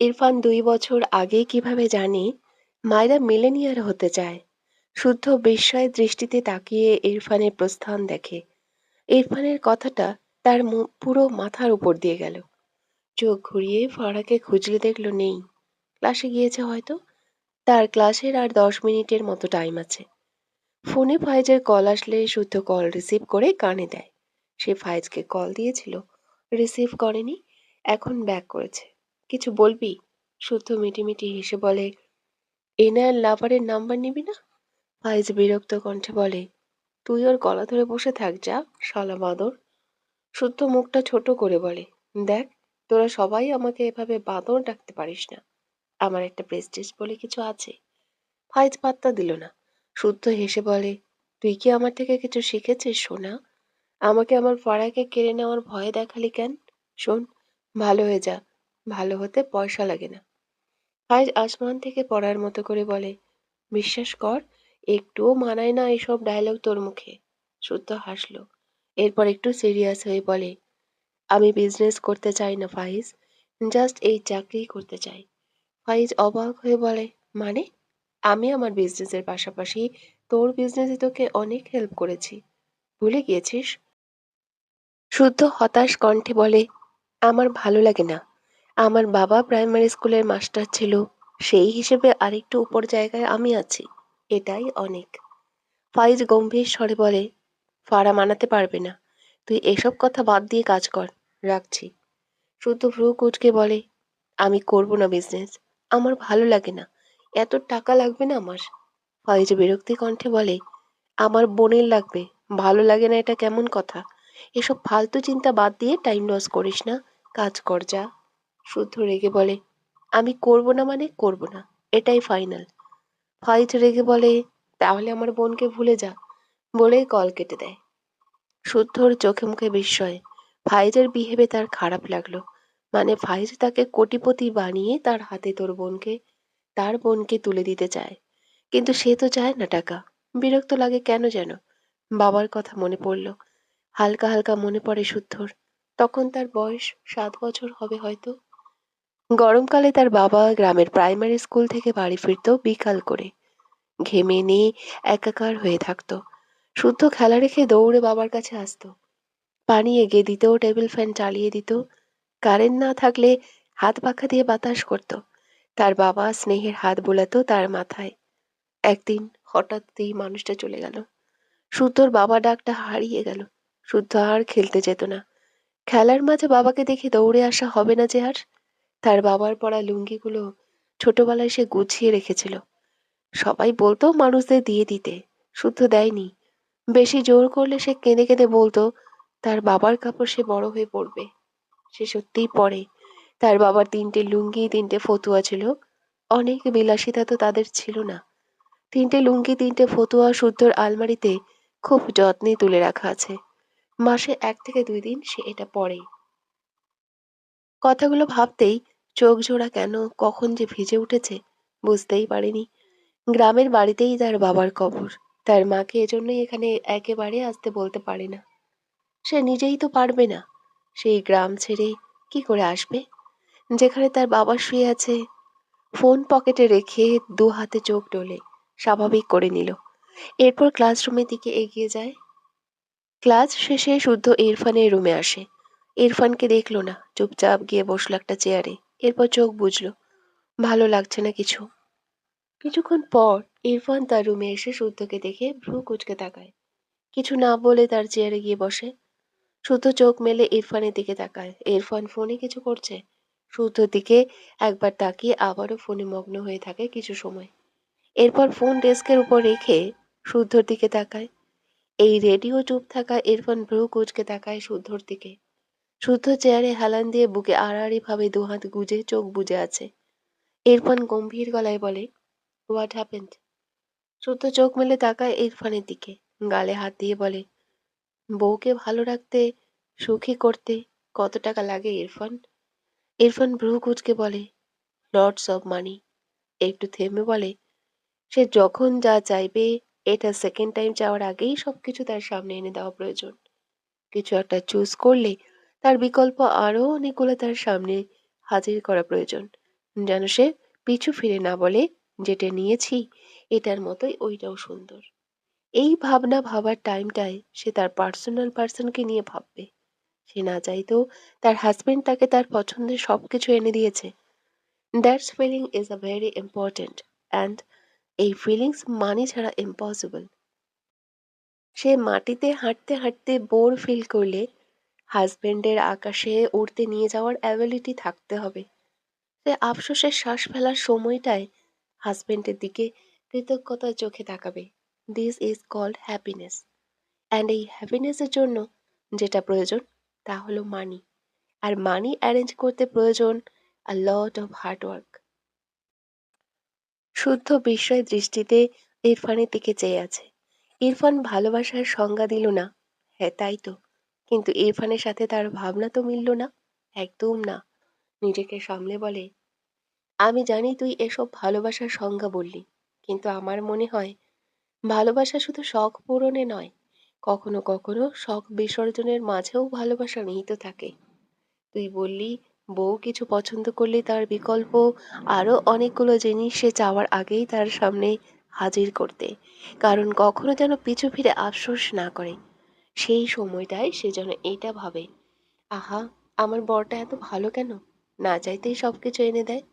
ইরফান ২ বছর আগে কিভাবে জানে মায়রা মিলেনিয়ার হতে চায়। শুদ্ধ বিস্ময়ের দৃষ্টিতে তাকিয়ে ইরফানের প্রস্থান দেখে। ইরফানের কথাটা তার পুরো মাথার উপর দিয়ে গেল। চোখ ঘুরিয়ে ফরাকে খুঁজলে দেখল নেই। ক্লাসে গিয়েছে হয়তো। তার ক্লাসের আর ১০ মিনিটের মতো টাইম আছে। ফোনে ফাইজের কল আসলে শুদ্ধ কল রিসিভ করে কানে দেয়। সে ফাইজকে কল দিয়েছিল, রিসিভ করেনি, এখন ব্যাক করেছে। কিছু বলবি? শুদ্ধ মিটিমিটি হেসে বলে, এনার লাভারের নাম্বার নিবি না? ফাইজ বিরক্ত কণ্ঠে বলে, তুই ওর গলা ধরে বসে থাক যা, শালা বাঁদর। শুদ্ধ মুখটা ছোট করে বলে, দেখ, তোরা সবাই আমাকে এভাবে বাঁদর ডাকতে পারিস না। আমার একটা প্রেস্টিজ বলে কিছু আছে। ফাইজ পাত্তা দিল না। শুদ্ধ হেসে বলে, তুই কি আমার থেকে কিছু শিখেছিস সোনা? আমাকে আমার ফারাকে কেড়ে নেওয়ার ভয় দেখালি কেন? শোন, ভালো হয়ে যা। ভালো হতে পয়সা লাগে না। ফাইজ আসমান থেকে পড়ার মতো করে বলে, বিশ্বাস কর, একটুও মানায় না এসব ডায়লগ তোর মুখে। শুদ্ধ হাসলো। এরপর একটু সিরিয়াস হয়ে বলে, আমি বিজনেস করতে চাই না ফাইজ, জাস্ট এই চাকরি করতে চাই। ফাইজ অবাক হয়ে বলে, মানে? আমি আমার বিজনেসের পাশাপাশি তোর বিজনেসে তোকে অনেক হেল্প করেছি, ভুলে গিয়েছিস? শুদ্ধ হতাশ কণ্ঠে বলে, আমার ভালো লাগে না। আমার বাবা প্রাইমারি স্কুলের মাস্টার ছিল, সেই হিসেবে আরেকটু উপর জায়গায় আমি আছি, এটাই অনেক। ফাইজ গম্ভীর স্বরে বলে, ফাড়া মানাতে পারবে না। তুই এসব কথা বাদ দিয়ে কাজ কর। রাখছি। শুদ্ধ ভ্রু কুঁচকে বলে, আমি করব না বিজনেস। আমার ভালো লাগে না। এত টাকা লাগবে না আমার। ফাইজ বিরক্তি কণ্ঠে বলে, আমার বোনের লাগবে। ভালো লাগে না এটা কেমন কথা? এসব ফালতু চিন্তা বাদ দিয়ে টাইম লস করিস না, কাজ কর যা। শুদ্ধ রেগে বলে, আমি করব না মানে করব না, এটাই ফাইনাল। ফাইজ রেগে বলে, তাহলে আমার বোনকে ভুলে যা, বলেই কল কেটে দেয়। শুদ্ধর চোখে মুখে বিস্ময়। ফাইজের বিহেভে তার খারাপ লাগলো। মানে ফাইজ তাকে কোটিপতি বানিয়ে তার বোনকে তুলে দিতে চায়। কিন্তু সে তো চায় না টাকা। বিরক্ত লাগে কেন যেন। বাবার কথা মনে পড়ল। হালকা হালকা মনে পড়ে শুদ্ধর। তখন তার বয়স ৭ বছর হবে হয়তো। গরমকালে তার বাবা গ্রামের প্রাইমারি স্কুল থেকে বাড়ি ফিরতো বিকাল করে। ঘেমে নিয়ে একাকার হয়ে থাকতো। শুদ্ধ খেলা রেখে দৌড়ে বাবার কাছে আসতো। পানি এগিয়ে দিত, টেবিল ফ্যান চালিয়ে দিত। কারেন্ট না থাকলে হাত পাখা দিয়ে বাতাস করত। তার বাবা স্নেহের হাত বোলাতো তার মাথায়। একদিন হঠাৎই মানুষটা চলে গেল। শুদ্ধর বাবা ডাকটা হারিয়ে গেল। শুদ্ধ আর খেলতে যেত না। খেলার মাঝে বাবাকে দেখে দৌড়ে আসা হবে না যে আর। তার বাবার পরা লুঙ্গিগুলো ছোটবেলায় সে গুছিয়ে রেখেছিল। সবাই বলতো মানুষদের দিয়ে দিতে। শুদ্ধ দেয়নি। বেশি জোর করলে সে কেঁদে কেঁদে বলতো তার বাবার কাপড় সে বড় হয়ে পড়বে। সে সত্যিই পরে। তার বাবার ৩টে লুঙ্গি, ৩টে ফতুয়া ছিল। অনেক বিলাসিতা তো তাদের ছিল না। ৩টে লুঙ্গি, ৩টে ফতুয়া শুদ্ধর আলমারিতে খুব যত্নে তুলে রাখা আছে। মাসে ১ থেকে ২ দিন সে এটা পরে। কথাগুলো ভাবতেই চোখ জোড়া কেন কখন যে ভিজে উঠেছে বুঝতেই পারেনি। গ্রামের বাড়িতেই তার বাবার কবর। তার মাকে এজন্যই এখানে একেবারে আসতে বলতে পারে না। সে নিজেই তো পারবে না। সেই গ্রাম ছেড়ে কি করে আসবে, যেখানে তার বাবা শুয়ে আছে। ফোন পকেটে রেখে ২ হাতে চোখ ডলে স্বাভাবিক করে নিল। এরপর ক্লাসরুমের দিকে এগিয়ে যায়। ক্লাস শেষে শুদ্ধ ইরফানের রুমে আসে। ইরফানকে দেখলো না, চুপচাপ গিয়ে বসলো একটা চেয়ারে। এরপর চোখ বুঝলো, ভালো লাগছে না কিছু। কিছুক্ষণ পর ইরফান তার রুমে এসে শুদ্ধকে দেখে ভ্রু কুঁচকে তাকায়। কিছু না বলে তার চেয়ারে গিয়ে বসে। শুদ্ধ চোখ মেলে ইরফানের দিকে তাকায়। ইরফান ফোনে কিছু করছে। শুদ্ধর দিকে একবার তাকিয়ে আবারও ফোনে মগ্ন হয়ে থাকে কিছু সময়। এরপর ফোন ডেস্কের উপর রেখে শুদ্ধর দিকে তাকায়। এই রেডিও চুপ থাকা ইরফান ভ্রু কুঁচকে তাকায় শুদ্ধর দিকে। শুদ্ধ চেয়ারে হেলান দিয়ে বুকে আড়াআড়ি ভাবে ২ হাত গুজে চোখ বুজে আছে। ইরফান গম্ভীর গলায় বলে, হোয়াট হ্যাপেন্ড? শুদ্ধ চোখ মেলে তাকায় ইরফানের দিকে। গালে হাত দিয়ে বলে, বউকে ভালো রাখতে, সুখী করতে কত টাকা লাগে ইরফান? ইরফান ভ্রু কুঁচকে বলে, লটস অব মানি। একটু থেমে বলে, সে যখন যা চাইবে এটা সেকেন্ড টাইম চাওয়ার আগেই সবকিছু তার সামনে এনে দেওয়া প্রয়োজন। কিছু একটা চুজ করলে তার বিকল্প আরো অনেকগুলো তার সামনে হাজির করা প্রয়োজন। যেন সে পিছু ফিরে না বলে, যেটা নিয়েছি এটার মতোই ওইটাও সুন্দর। এই ভাবনা ভাবার টাইমটায় সে তার পার্সোনাল পার্সনকে নিয়ে ভাববে। সে না চাইতেও তার হাসব্যান্ড তাকে তার পছন্দের সবকিছু এনে দিয়েছে। That's feeling is a very important, and এই ফিলিংস মানি ছাড়া ইম্পসিবল। সে মাটিতে হাঁটতে হাঁটতে বোর ফিল করলে হাজবেন্ডের আকাশে উড়তে নিয়ে যাওয়ার অ্যাবিলিটি থাকতে হবে। সে আফসোসের শ্বাস ফেলার সময়টায় হাজবেন্ডের দিকে কৃতজ্ঞতার চোখে তাকাবে। This is called happiness. And এই হ্যাপিনেসের জন্য যেটা প্রয়োজন তা হলো মানি। আর মানি অ্যারেঞ্জ করতে প্রয়োজন আ লট অফ হার্ড ওয়ার্ক। শুদ্ধ বিস্ময় দৃষ্টিতে ইরফানের দিকে চেয়ে আছে। ইরফান ভালোবাসার সংজ্ঞা দিল না। হ্যাঁ, তাই তো। কিন্তু ইরফানের সাথে তার ভাবনা তো মিলল না। একদম না। নিজেকে সামলে বলে, আমি জানি তুই এসব ভালোবাসার সংজ্ঞা বললি। কিন্তু আমার মনে হয় ভালোবাসা শুধু শখ পূরণে নয়, কখনো কখনো শখ বিসর্জনের মাঝেও ভালোবাসা নিহিত থাকে। তুই বললি বউ কিছু পছন্দ করলে তার বিকল্প আরো অনেকগুলো জিনিস সে চাওয়ার আগেই তার সামনে হাজির করতে, কারণ কখনো যেন পিছু ফিরে আফসোস না করে। সেই সময়টায় সে যেন এটা ভাবে, আহা, আমার বরটা এত ভালো কেন, না চাইতেই সবকিছু এনে দেয়।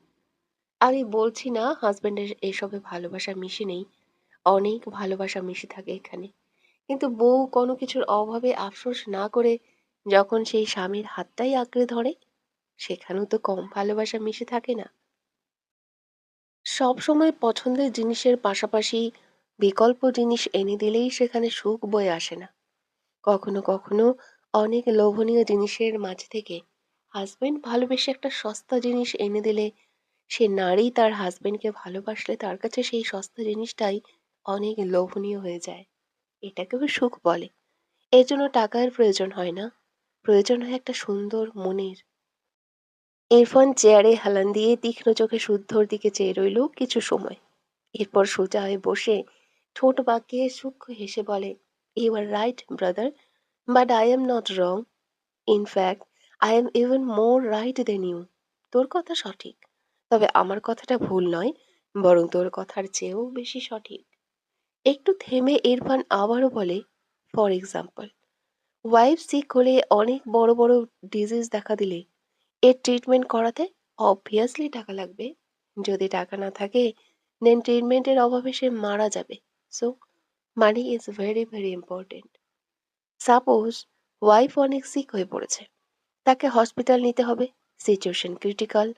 আমি বলছি না হাজবেন্ডের এসবে ভালোবাসা মিশে নেই, অনেক ভালোবাসা মিশে থাকে এখানে। কিন্তু বউ কোনো কিছুর অভাবে আফসোস না করে যখন সেই স্বামীর হাতটাই আঁকড়ে ধরে, সেখানেও তো কম ভালোবাসা মিশে থাকে না। সবসময় পছন্দের জিনিসের পাশাপাশি বিকল্প জিনিস এনে দিলেই সেখানে সুখ বয়ে আসে না। কখনো কখনো অনেক লোভনীয় জিনিসের মাঝ থেকে হাজবেন্ড ভালোবেসে একটা সস্তা জিনিস এনে দিলে, সে নারী তার হাজবেন্ডকে ভালোবাসলে তার কাছে সেই সস্তা জিনিসটাই অনেক লোভনীয় হয়ে যায়। এটাকেও সুখ বলে। এর জন্য টাকার প্রয়োজন হয় না, প্রয়োজন হয় একটা সুন্দর মনের। ইরফান চেয়ারে হেলান দিয়ে তীক্ষ্ণ চোখে শুদ্ধর দিকে চেয়ে রইল কিছু সময়। এরপর সোজা হয়ে বসে ঠোঁট বাঁকিয়ে সূক্ষ্ম হেসে বলে, you are right brother, but I am not wrong. In fact I am even more right than you. তোর কথা সঠিক, তবে আমার কথাটা ভুল নয়, বরং তোর কথার চেয়েও বেশি সঠিক। একটু থেমে ইরফান আবারও বলে, ফর এক্সাম্পল, ওয়াইফ সিক হলে অনেক বড় বড় ডিজিজ দেখা দিলে এর ট্রিটমেন্ট করাতে অবভিয়াসলি টাকা লাগবে। যদি টাকা না থাকে, দেন ট্রিটমেন্টের অভাবে সে মারা যাবে। So money is very very important. Suppose wife অনেক সিক হয়ে পড়েছে, তাকে হসপিটাল নিতে হবে, সিচুয়েশন ক্রিটিক্যাল।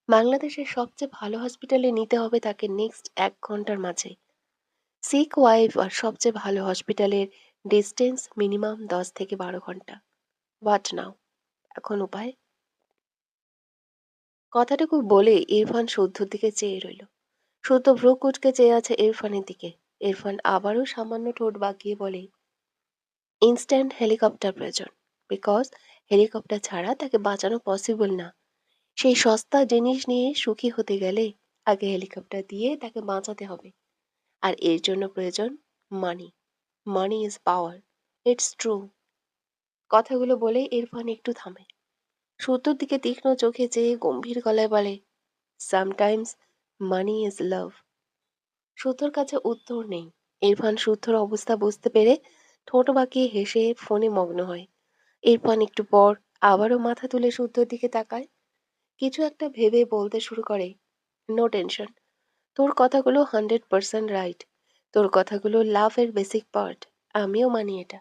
বাংলাদেশের সবচেয়ে ভালো হসপিটালে নিতে হবে তাকে নেক্সট 1 ঘন্টার মাঝে। সিক ওয়াইফ আর সবচেয়ে ভালো হসপিটালের ডিস্টেন্স মিনিমাম 10 থেকে 12 ঘন্টা। হোয়াট নাও? এখন উপায়? কথাটুকু বলে ইরফান শুদ্ধর দিকে চেয়ে রইল। শুদ্ধ ভ্রু কুঁচকে চেয়ে আছে ইরফানের দিকে। ইরফান আবারও সামান্য ঠোঁট বাঁকিয়ে বলে, ইনস্ট্যান্ট হেলিকপ্টার প্রয়োজন। বিকজ হেলিকপ্টার ছাড়া তাকে বাঁচানো পসিবল না। সেই সস্তা জিনিস নিয়ে সুখী হতে গেলে আগে হেলিকপ্টার দিয়ে তাকে বাঁচাতে হবে। আর এর জন্য প্রয়োজন money. Money is power. It's true. কথাগুলো বলে ইরফান একটু থামে। শুদ্ধর দিকে তীক্ষ্ণ চোখে চেয়ে গম্ভীর গলায় বলে, সামটাইমস মানি ইজ লাভ। শুদ্ধর কাছে উত্তর নেই। ইরফান শুদ্ধর অবস্থা বুঝতে পেরে ঠোঁট বাঁকিয়ে হেসে ফোনে মগ্ন হয়। ইরফান একটু পর আবারও মাথা তুলে শুদ্ধর দিকে তাকায়। কিছু একটা ভেবে বলতে শুরু করে, নো টেনশন, তোর কথাগুলো 100% রাইট। তোর কথাগুলো লাভের বেসিক পার্ট। আমিও মানি এটা।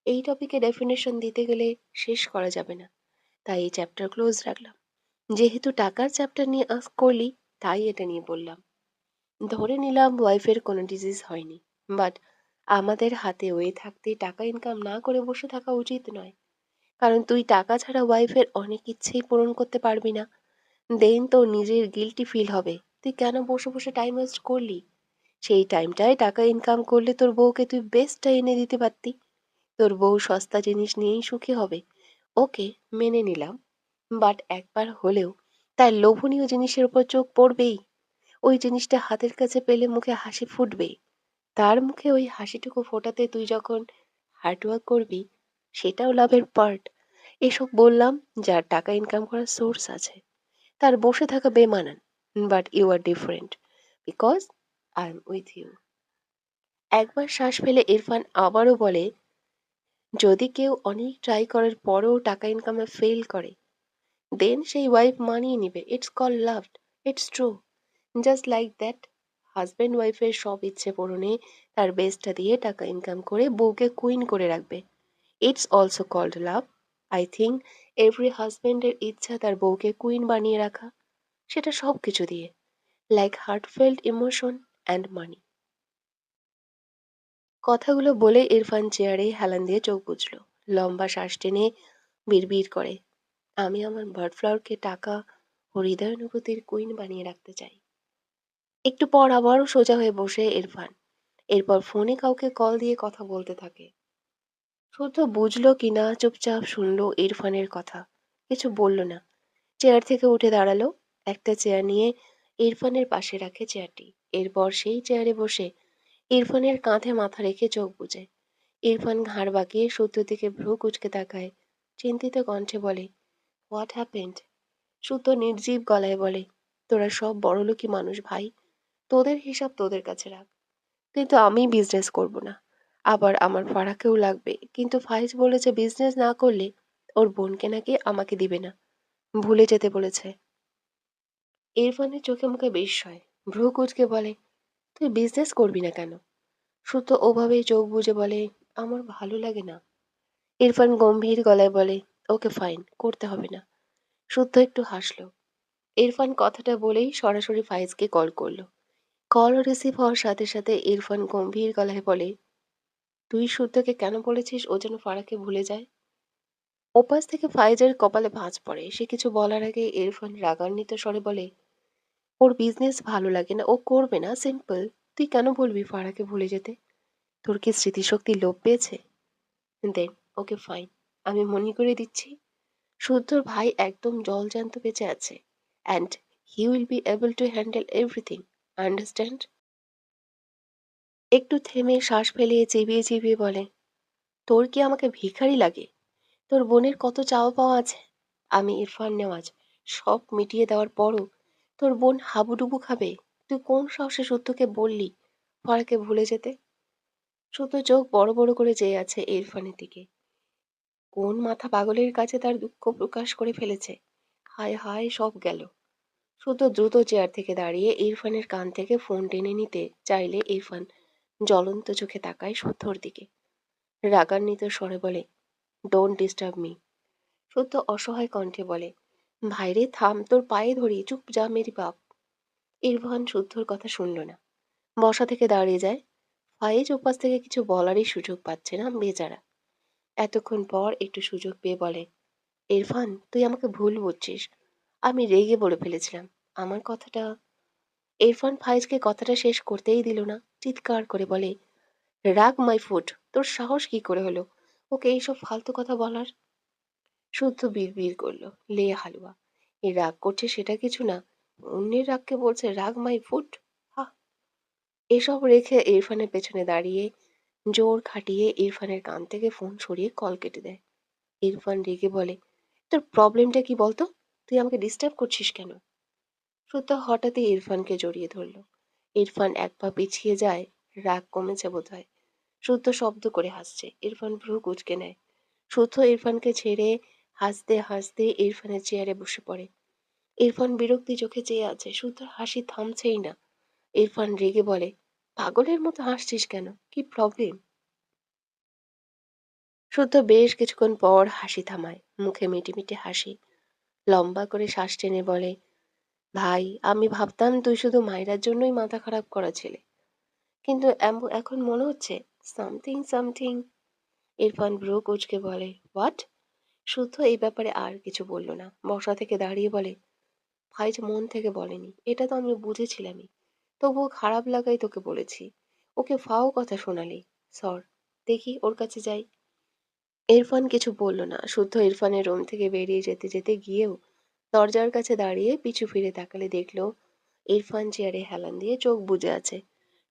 এই টপিকে ডেফিনেশন দিতে গেলে শেষ করা যাবে না। তাই এই চ্যাপ্টার ক্লোজ রাখলাম। যেহেতু টাকার চ্যাপ্টার নিয়ে আস্ক করলি, তাই এটা নিয়ে বললাম। ধরে নিলাম ওয়াইফের কোনো ডিজিজ হয়নি, বাট আমাদের হাতে ওয়ে থাকতে টাকা ইনকাম না করে বসে থাকা উচিত নয়। কারণ তুই টাকা ছাড়া ওয়াইফের অনেক ইচ্ছেই পূরণ করতে পারবি না। দেন তোর নিজের গিল্টি ফিল হবে, তুই কেন বসে বসে টাইম ওয়েস্ট করলি। সেই টাইমটায় টাকা ইনকাম করলে তোর বউকে তুই বেস্টটা এনে দিতে পারতি। তোর বউ সস্তা জিনিস নিয়েই সুখী হবে, ওকে, মেনে নিলাম। বাট একবার হলেও তার লোভনীয় জিনিসের উপর চোখ পড়বেই। ওই জিনিসটা হাতের কাছে পেলে মুখে হাসি ফুটবে। তার মুখে ওই হাসিটুকু ফোটাতে তুই যখন হার্ডওয়ার্ক করবি, সেটাও লাভের পার্ট। এসব বললাম যার টাকা ইনকাম করার সোর্স আছে। তার বসে থাকা বেমানান। But you are different because I am with you. একবার শ্বাস ফেলে ইরফান আবারও বলে, যদি কেউ অনেক ট্রাই করার পরেও টাকা ইনকামে ফেল করে, দেন সেই ওয়াইফ মানিয়ে নিবে। It's call love. It's true. Just like that. Husband ওয়াইফের সব ইচ্ছে পূরণে তার বেস্টটা দিয়ে টাকা ইনকাম করে বউকে কুইন করে রাখবে। It's also called love. I think every হাজব্যান্ডের ইচ্ছা তার বউকে কুইন বানিয়ে রাখা, সেটা সব কিছু দিয়ে, like heartfelt emotion and money. কথাগুলো বলে ইরফান চেয়ারে হেলান দিয়ে চোখ বুজল। লম্বা শ্বাস টেনে বিড়বিড় করে, আমি আমার বার্ডফ্লাওয়ারকে টাকা ও হৃদয়ানুভূতির কুইন বানিয়ে রাখতে চাই। একটু পর আবারও সোজা হয়ে বসে ইরফান। এরপর ফোনে কাউকে কল দিয়ে কথা বলতে থাকে। শুদ্ধ বুঝলো কিনা চুপচাপ শুনলো ইরফানের কথা, কিছু বলল না। চেয়ার থেকে উঠে দাঁড়ালো, একটা চেয়ার নিয়ে ইরফানের পাশে রাখে চেয়ারটি। এরপর সেই চেয়ারে বসে ইরফানের কাঁধে মাথা রেখে চোখ বুজে। ইরফান ঘাড় বাঁকিয়ে শুদ্ধর দিকে ভ্রু কুঁচকে তাকায়, চিন্তিত কণ্ঠে বলে, হোয়াট হ্যাপেন্ড? শুদ্ধ নির্জীব গলায় বলে, তোরা সব বড়লোকি মানুষ ভাই, তোদের হিসাব তোদের কাছে রাখ। কিন্তু আমি বিজনেস করব না। আবার আমার ফারাকেও লাগবে, কিন্তু ফাইজ বলেছে বিজনেস না করলে ওর বোনকে নাকি আমাকে দিবে না, ভুলে যেতে বলেছে। ইরফানের চোখে মুখে বিস্ময়, ভ্রু কুঁচকে বলে, তুই বিজনেস করবি না কেন? শুদ্ধ ওভাবেই চোখ বুজে বলে, আমার ভালো লাগে না। ইরফান গম্ভীর গলায় বলে, ওকে ফাইন, করতে হবে না। শুদ্ধ একটু হাসলো। ইরফান কথাটা বলেই সরাসরি ফাইজকে কল করলো। কল রিসিভ হওয়ার সাথে সাথে ইরফান গম্ভীর গলায় বলে, তুই শুদ্ধকে কেন বলেছিস ও যেন ফারাকে ভুলে যায়? ওপাশ থেকে ফাইজের কপালে ভাঁজ পড়ে। সে কিছু বলার আগে ইরফান রাগান্বিত স্বরে বলে, ওর বিজনেস ভালো লাগে না, ও করবে না, সিম্পল। তুই কেন বলবি ফারাকে ভুলে যেতে? তোর কি স্মৃতিশক্তি লোপ পেয়েছে? দেন ওকে ফাইন, আমি মনে করে দিচ্ছি, শুদ্ধর ভাই একদম জলজ্যান্ত বেঁচে আছে, and he will be able to handle everything, understand? একটু থেমে শ্বাস ফেলিয়ে চিবিয়ে চিবিয়ে বলে, তোর কি আমাকে ভিখারি লাগে? তোর বোনের কত চাওয়া পাওয়া আছে, আমি ইরফান নেওয়াজ সব মিটিয়ে দেওয়ার পরও তোর বোন হাবুডুবু খাবে? তুই কোন সাহসে সত্যকে বললি ফারাকে ভুলে যেতে? সত্য চোখ বড় বড় করে চেয়ে আছে ইরফানের দিকে। কোন মাথা পাগলের কাছে তার দুঃখ প্রকাশ করে ফেলেছে? হায় হায়, সব গেল। সত্য দ্রুত চেয়ার থেকে দাঁড়িয়ে ইরফানের কান থেকে ফোন টেনে নিতে চাইলে ইরফান জ্বলন্ত চোখে তাকায় সত্যর দিকে, রাগান্বিত স্বরে বলে, ডোন্ট ডিস্টার্ব মি। সত্য অসহায় কণ্ঠে বলে, ভাইরে থাম, তোর পায়ে ধরি, চুপ যা মেরি বাপ। ইরফান শুদ্ধর কথা শুনল না, বসা থেকে দাঁড়িয়ে যায়। ফাইজ উপাস থেকে কিছু বলারই সুযোগ পাচ্ছে না বেচারা। এতক্ষণ পর একটু সুযোগ পেয়ে বলে, ইরফান তুই আমাকে ভুল বুঝছিস, আমি রেগে বলে ফেলেছিলাম আমার কথাটা। ইরফান ফাইজকে কথাটা শেষ করতেই দিল না, চিৎকার করে বলে, রাগ মাই ফুট, তোর সাহস কি করে হলো ওকে এইসব ফালতু কথা বলার? শুদ্ধ বিড়বিড় করলো, লে হালুয়া, এ রাগ করছে সেটা কিছু না, অন্যের রাগকে বলছে রাগ মাই ফুট। হা। এসব রেখে ইরফানের পেছনে দাঁড়িয়ে জোর খাটিয়ে ইরফানের কান থেকে ফোন সরিয়ে কল কেটে দেয়। ইরফান রেগে বলে, তোর প্রবলেমটা কি বলতো? তুই আমাকে ডিস্টার্ব করছিস কেন? সত্য হঠাৎই ইরফানকে জড়িয়ে ধরলো। ইরফান এক পা পিছিয়ে যায়, রাগ কমেছে বোধহয়। শুদ্ধ শব্দ করে হাসছে। ইরফান ভ্রু কুঁচকে নেয়। শুদ্ধ ইরফানকে ছেড়ে হাসতে হাসতে ইরফানের চেয়ারে বসে পড়ে। ইরফান বিরক্তি চোখে চেয়ে আছে, শুদ্ধর হাসি থামছেই না। ইরফান রেগে বলে, পাগলের মতো হাসছিস কেন, কি প্রবলেম? শুদ্ধ বেশ কিছুক্ষণ পর হাসি থামায়, মুখে মিটিমিটি হাসি। লম্বা করে শ্বাস টেনে বলে, ভাই আমি ভাবতাম তুই শুধু মায়রার জন্যই মাথা খারাপ করা ছেলে, কিন্তু এখন মনে হচ্ছে সামথিং সামথিং। ইরফান ব্রু কুঁচকে বলে, হোয়াট? শুদ্ধ এই ব্যাপারে আর কিছু বলল না, বসা থেকে দাঁড়িয়ে বলে, ভাই যে মন থেকে বলেনি, এটা তো আমি বুঝেছিলামই, তবুও খারাপ লাগাই তোকে বলেছি। ওকে ফাও কথা শোনালি। সর, দেখি ওর কাছে যাই। ইরফান কিছু বলল না, শুদ্ধ ইরফানের রুম থেকে বেরিয়ে যেতে যেতে গিয়েও দরজার কাছে দাঁড়িয়ে পিছু ফিরে তাকালে দেখলো ইরফান চেয়ারে হেলান দিয়ে চোখ বুজে আছে।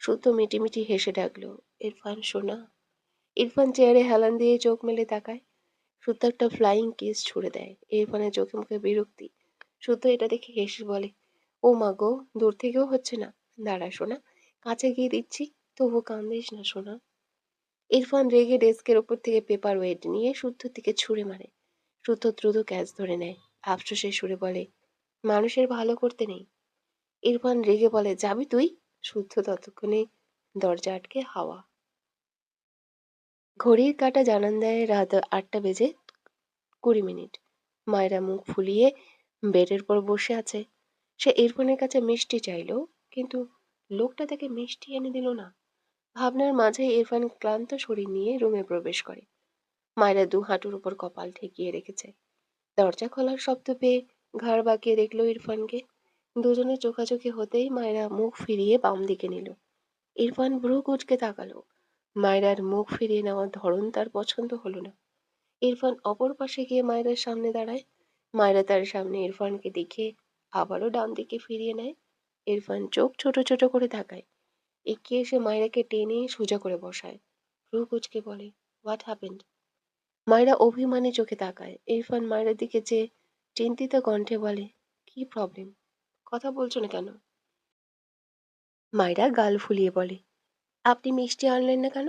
শুদ্ধ মিটিমিটি হেসে ডাকলো, ইরফান সোনা। ইরফান চেয়ারে হেলান দিয়ে চোখ মেলে তাকায়। শুদ্ধ একটা ফ্লাইং কিস ছুড়ে দেয়। ইরফানের চোখে মুখে বিরক্তি। শুদ্ধ এটা দেখে হেসে বলে, ও মা গো! দূর থেকেও হচ্ছে না। দাঁড়া সোনা, কাছে গিয়ে দিচ্ছি। তবু কান্দিস না সোনা। ইরফান রেগে ডেস্কের ওপর থেকে পেপার ওয়েট নিয়ে শুদ্ধর দিকে ছুঁড়ে মারে। শুদ্ধ দ্রুত ক্যাচ ধরে নেয়। আফসোসের সুরে বলে, মানুষের ভালো করতে নেই। ইরফান রেগে বলে, যাবি তুই? শুদ্ধ ততক্ষণে দরজা আটকে হাওয়া। ঘড়ির কাঁটা জানান দেয় রাত 8:20। মায়েরা মুখ ফুলিয়ে বেডের পর বসে আছে। সে ইরফানের কাছে মিষ্টি চাইলো, কিন্তু লোকটা তাকে মিষ্টি এনে দিল না। ভাবনার মাঝে ইরফান ক্লান্ত শরীর নিয়ে রুমে প্রবেশ করে। মায়েরা দু হাঁটুর উপর কপাল ঠেকিয়ে রেখেছে। দরজা খোলার শব্দ পেয়ে ঘাড় বাঁকিয়ে দেখলো ইরফানকে। দুজনে চোখাচোখি হতেই মায়েরা মুখ ফিরিয়ে বাম দিকে নিল। ইরফান ভ্রু কুঁচকে তাকালো। মায়রার মুখ ফিরিয়ে নেওয়ার ধরন তার পছন্দ হলো না। ইরফান অপর পাশে গিয়ে মায়রার সামনে দাঁড়ায়। মায়রা তার সামনে ইরফানকে দেখে আবারও ডান দিকে ফিরিয়ে নেয়। ইরফান চোখ ছোট ছোট করে তাকায়। এগিয়ে এসে মায়রাকে টেনে সোজা করে বসায়। ভ্রু কুঁচকে বলে, হোয়াট হ্যাপেন্ড? মায়রা অভিমানী চোখে তাকায়। ইরফান মায়রার দিকে চেয়ে চিন্তিত কণ্ঠে বলে, কি প্রবলেম? কথা বলছো না কেন? মায়রা গাল ফুলিয়ে বলে, আপনি মিষ্টি আনলেন না কেন?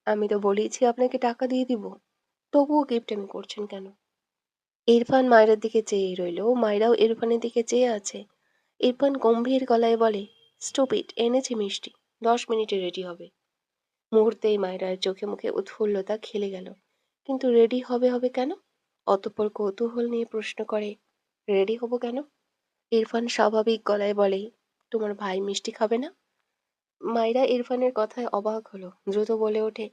আমি তো বলেইছি আপনাকে টাকা দিয়ে দিব। তবুও কিপটেমি করছেন কেন? ইরফান মায়রার দিকে চেয়ে রইল। মায়রাও ইরফানের দিকে চেয়ে আছে। ইরফান গম্ভীর গলায় বলে, স্টুপিড, এনেছি মিষ্টি। 10 মিনিটে রেডি হবে। মুহূর্তেই মায়রার চোখে মুখে উৎফুল্লতা খেলে গেল। কিন্তু রেডি হবে হবে কেন? অতঃপর কৌতূহল নিয়ে প্রশ্ন করে, রেডি হব কেন? ইরফান স্বাভাবিক গলায় বলে, তোমার ভাই মিষ্টি খাবে না? মাইরা ইরফানের কথায় অবাক হলো। দ্রুত বলে ওঠে,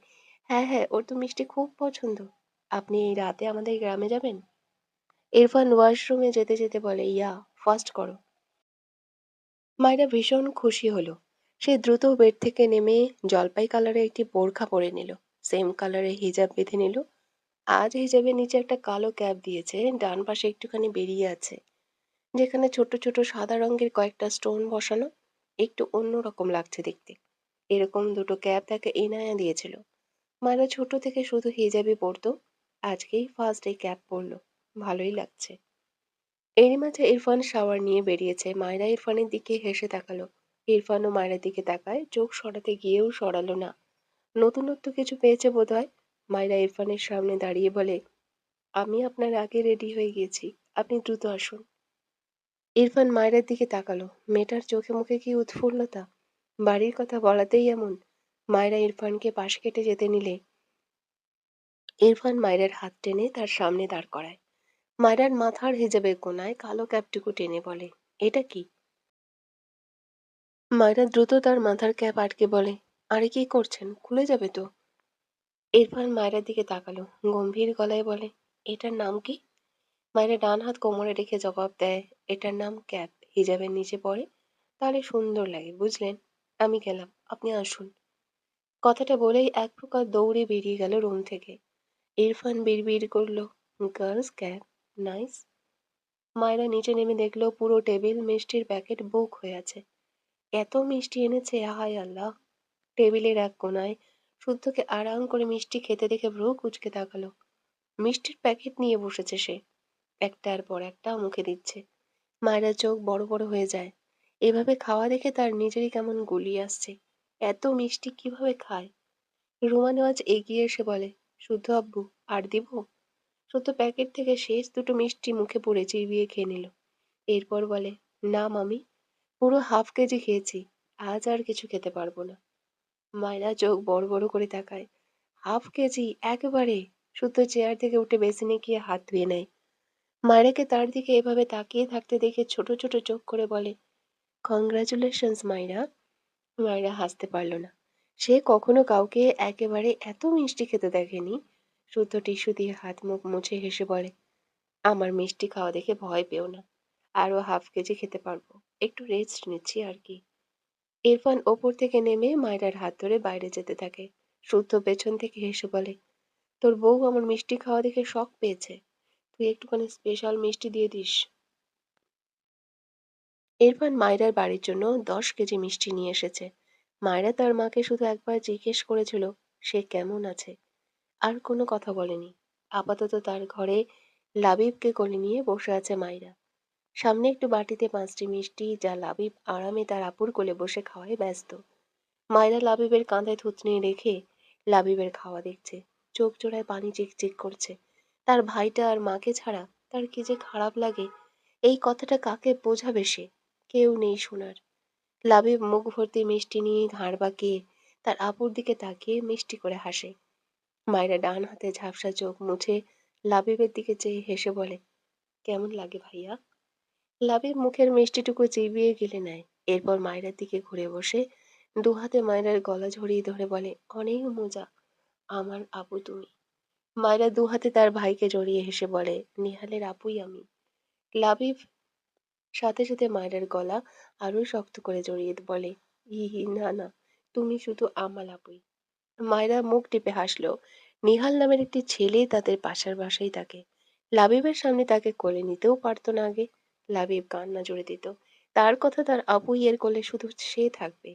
হ্যাঁ হ্যাঁ, ওর তো মিষ্টি খুব পছন্দ। আপনি এই রাতে আমাদের গ্রামে যাবেন? ইরফান ওয়াশরুমে যেতে যেতে বলে, ইয়া, ফাস্ট করো। মাইরা ভীষণ খুশি হলো। সে দ্রুত বেড থেকে নেমে জলপাই কালারের একটি বোরখা পরে নিল। সেম কালারের হিজাব বেঁধে নিল। আজ হিজাবের নিচে একটা কালো ক্যাপ দিয়েছে, ডান পাশে একটুখানি বেরিয়ে আছে, যেখানে ছোট ছোট সাদা রঙের কয়েকটা স্টোন বসানো। একটু অন্যরকম লাগছে দেখতে। এরকম দুটো ক্যাপ তাকে ইনায়া দিয়েছিল। মায়েরা ছোট থেকে শুধু হিজাবই পরতো। আজকেই ফার্স্ট এই ক্যাপ পরলো। ভালোই লাগছে। এরই মাঝে ইরফান শাওয়ার নিয়ে বেরিয়েছে। মায়রা ইরফানের দিকে হেসে তাকালো। ইরফানও মায়ের দিকে তাকায়, চোখ সরাতে গিয়েও সরালো না। নতুনত্ব কিছু পেয়েছে বোধহয়। মায়রা ইরফানের সামনে দাঁড়িয়ে বলে, আমি আপনার আগে রেডি হয়ে গিয়েছি, আপনি দ্রুত আসুন। ইরফান মায়রার দিকে তাকালো। মেয়েটার চোখে মুখে কি উৎফুল্লতা! বাড়ির কথা বলাতেই এমন। মায়রা ইরফানকে পাশ কেটে যেতে নিলে ইরফান মায়রার হাত টেনে তার সামনে দাঁড় করায়। মায়রার মাথার হিজাবের কোনায় কালো ক্যাপটুকু টেনে বলে, এটা কি? মায়রা দ্রুত তার মাথার ক্যাপ আটকে বলে, আরে কি করছেন, খুলে যাবে তো। ইরফান মায়রার দিকে তাকালো, গম্ভীর গলায় বলে, এটার নাম কি? মায়রা ডান হাত কোমরে রেখে জবাব দেয়, এটার নাম ক্যাপ। হিজাবের নিচে পড়ে, তাহলে সুন্দর লাগে, বুঝলেন? আমি গেলাম, আপনি আসুন। কথাটা বলেই এক প্রকার দৌড়ে বেরিয়ে গেল রুম থেকে। ইরফান বিড়বিড় করলো, গার্লস ক্যাপ, নাইস। মায়েরা নিচে নেমে দেখলো পুরো টেবিল মিষ্টির প্যাকেট বুক হয়ে আছে। এত মিষ্টি এনেছে, হায় আল্লাহ! টেবিলের এক কোনায় শুদ্ধকে আরাম করে মিষ্টি খেতে দেখে ভ্রু কুঁচকে তাকালো। মিষ্টির প্যাকেট নিয়ে বসেছে সে, একটার পর একটা মুখে দিচ্ছে। মায়েরা চোখ বড় বড় হয়ে যায়। এভাবে খাওয়া দেখে তার নিজেরই কেমন গুলিয়ে আসছে। এত মিষ্টি কিভাবে খায়? রুমা নেওয়াজ এগিয়ে এসে বলে, শুদ্ধ আব্বু, আর দিব? শুদ্ধ প্যাকেট থেকে শেষ দুটো মিষ্টি মুখে পুরে চিবিয়ে খেয়ে নিল। এরপর বলে, না মামি, পুরো হাফ কেজি খেয়েছি, আজ আর কিছু খেতে পারবো না। মায়েরা চোখ বড় বড় করে তাকায়। হাফ কেজি একেবারে! শুদ্ধ চেয়ার থেকে উঠে বেসিনে গিয়ে হাত ধুয়ে নেয়। মায়েরাকে তার দিকে এভাবে তাকিয়ে থাকতে দেখে ছোট ছোট চোখ করে বলে, কংগ্রাচুলেশনস মাইরা। মায়েরা হাসতে পারল না। সে কখনো কাউকে একেবারে এত মিষ্টি খেতে দেখেনি। শুদ্ধ টিস্যু দিয়ে হাত মুখ মুছে হেসে বলে, আমার মিষ্টি খাওয়া দেখে ভয় পেও না। আরো হাফ কেজি খেতে পারবো। একটু রেস্ট নিচ্ছি আর কি। ইরফান ওপর থেকে নেমে মায়রার হাত ধরে বাইরে যেতে থাকে। শুদ্ধ পেছন থেকে হেসে বলে, তোর বউ আমার মিষ্টি খাওয়া দেখে শখ পেয়েছে। তুই একটুখানি স্পেশাল মিষ্টি দিয়ে দিস। ইরফান মায়রার বাড়ির জন্য 10 কেজি মিষ্টি নিয়ে এসেছে। মায়রা তার মাকে শুধু একবার জিজ্ঞেস করেছিল সে কেমন আছে। আর কোনো কথা বলেনি। আপাতত তার ঘরে লাবিবকে কোলে নিয়ে বসে আছে মায়রা। সামনে একটু বাটিতে 5টি মিষ্টি যা লাবিব আরামে তার আপুর কোলে বসে খাওয়ায় ব্যস্ত। মায়েরা লাবিবের কাঁধে থুতনি রেখে লাবিবের খাওয়া দেখছে। চোখ জোড়ায় পানি চিকচিক করছে। তার ভাইটা আর মাকে ছাড়া তার কি যে খারাপ লাগে। এই কথাটা কাকে বোঝাবে সে? কেউ নেই শোনার। লাবিব মুখ ভর্তি মিষ্টি নিয়ে ঘাড় বাঁকিয়ে তার আপুর দিকে তাকিয়ে মিষ্টি করে হাসে। মায়েরা ডান হাতে ঝাপসা চোখ মুছে লাবিবের দিকে চেয়ে হেসে বলে, কেমন লাগে ভাইয়া? লাবিব মুখের মিষ্টিটুকু চিবিয়ে গিলে নেয়। এরপর মায়রার দিকে ঘুরে বসে দুহাতে মায়রার গলা জড়িয়ে ধরে বলে, অনেক মজা। আমার আপু তুমি। মায়রা দুহাতে তার ভাইকে জড়িয়ে হেসে বলে, নিহালের আপুই আমি। লাবিব সাথে সাথে মায়রার গলা আরো শক্ত করে জড়িয়ে বলে, হি না না, তুমি শুধু আমার আপুই। মায়রা মুখ টিপে হাসলো। নিহাল নামের একটি ছেলে তাদের পাশের বাসায় থাকে। লাবিবের সামনে তাকে কোলে নিতেও পারতো না আগে। লাবিব কান্না জুড়ে দিত। তার কথা তার আপুই এর কোলে শুধু সে থাকবে।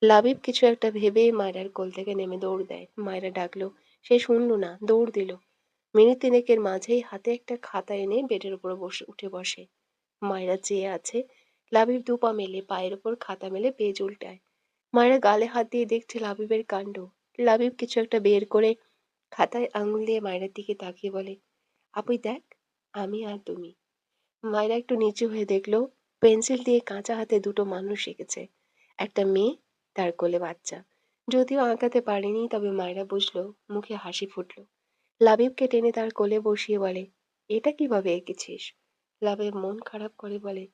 লাবিব কিছু একটা ভেবে মায়রার কোল থেকে নেমে দৌড় দেয়। মায়রা ডাকলো, সে শুনল না, দৌড় দিল। মিনিট তিনেকের মাঝেই হাতে একটা খাতা এনে বেডের উপর বসে উঠে বসে। মায়রা চেয়ে আছে। লাবিব দুপা মেলে পায়ের উপর খাতা মেলে পেজ উল্টায়। মায়েরা গালে হাত দিয়ে দেখছে লাবিবের কাণ্ড। লাবিব কিছু একটা বের করে খাতায় আঙুল দিয়ে মায়েরার দিকে তাকিয়ে বলে, আপুই দেখ, আমি আর তুমি। মায়েরা একটু নিচু হয়ে দেখলো পেন্সিল দিয়ে কাঁচা হাতে দুটো মানুষ এঁকেছে। একটা মেয়ে, তার কোলে বাচ্চা। যদিও আঁকাতে পারেনি, তবে মায়েরা বুঝলো, মুখে হাসি ফুটলো। লাবিবকে টেনে তার কোলে বসিয়ে বলে, এটা কিভাবে এঁকেছিস? লাবিব মন খারাপ করে বলে,